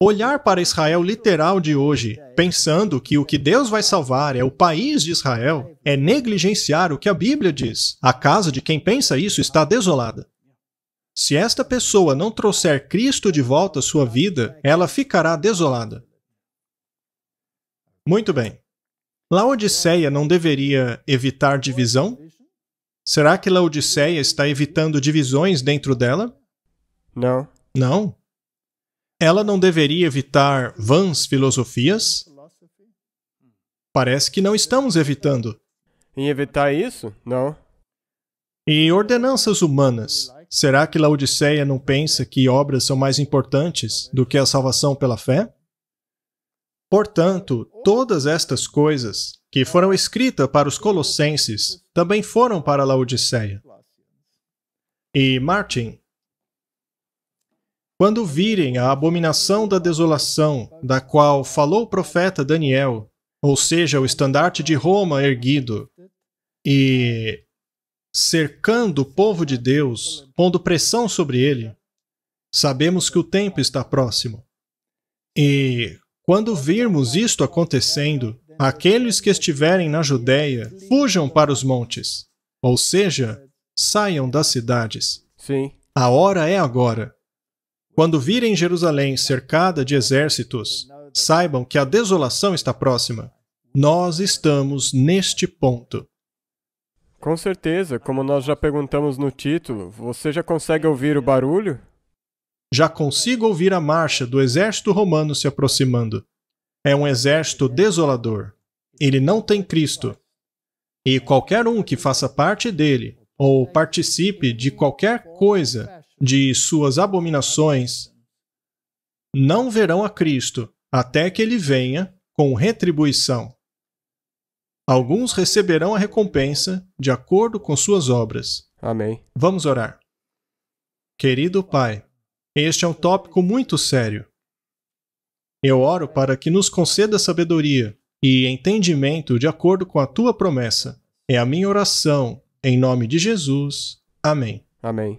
Olhar para Israel literal de hoje, pensando que o que Deus vai salvar é o país de Israel, é negligenciar o que a Bíblia diz. A casa de quem pensa isso está desolada. Se esta pessoa não trouxer Cristo de volta à sua vida, ela ficará desolada. Muito bem. Laodiceia não deveria evitar divisão? Será que Laodiceia está evitando divisões dentro dela? Não. Não. Ela não deveria evitar vãs filosofias? Parece que não estamos evitando. Em evitar isso? Não. E ordenanças humanas? Será que Laodiceia não pensa que obras são mais importantes do que a salvação pela fé? Portanto, todas estas coisas que foram escritas para os colossenses também foram para Laodiceia. E Martin, quando virem a abominação da desolação, da qual falou o profeta Daniel, ou seja, o estandarte de Roma erguido, e cercando o povo de Deus, pondo pressão sobre ele, sabemos que o tempo está próximo. E quando virmos isto acontecendo, aqueles que estiverem na Judéia, fujam para os montes, ou seja, saiam das cidades. Sim. A hora é agora. Quando virem Jerusalém cercada de exércitos, saibam que a desolação está próxima. Nós estamos neste ponto. Com certeza, como nós já perguntamos no título, você já consegue ouvir o barulho? Já consigo ouvir a marcha do exército romano se aproximando. É um exército desolador. Ele não tem Cristo. E qualquer um que faça parte dele, ou participe de qualquer coisa de suas abominações, não verão a Cristo até que ele venha com retribuição. Alguns receberão a recompensa de acordo com suas obras. Amém. Vamos orar. Querido Pai, este é um tópico muito sério. Eu oro para que nos conceda sabedoria e entendimento de acordo com a Tua promessa. É a minha oração, em nome de Jesus. Amém. Amém.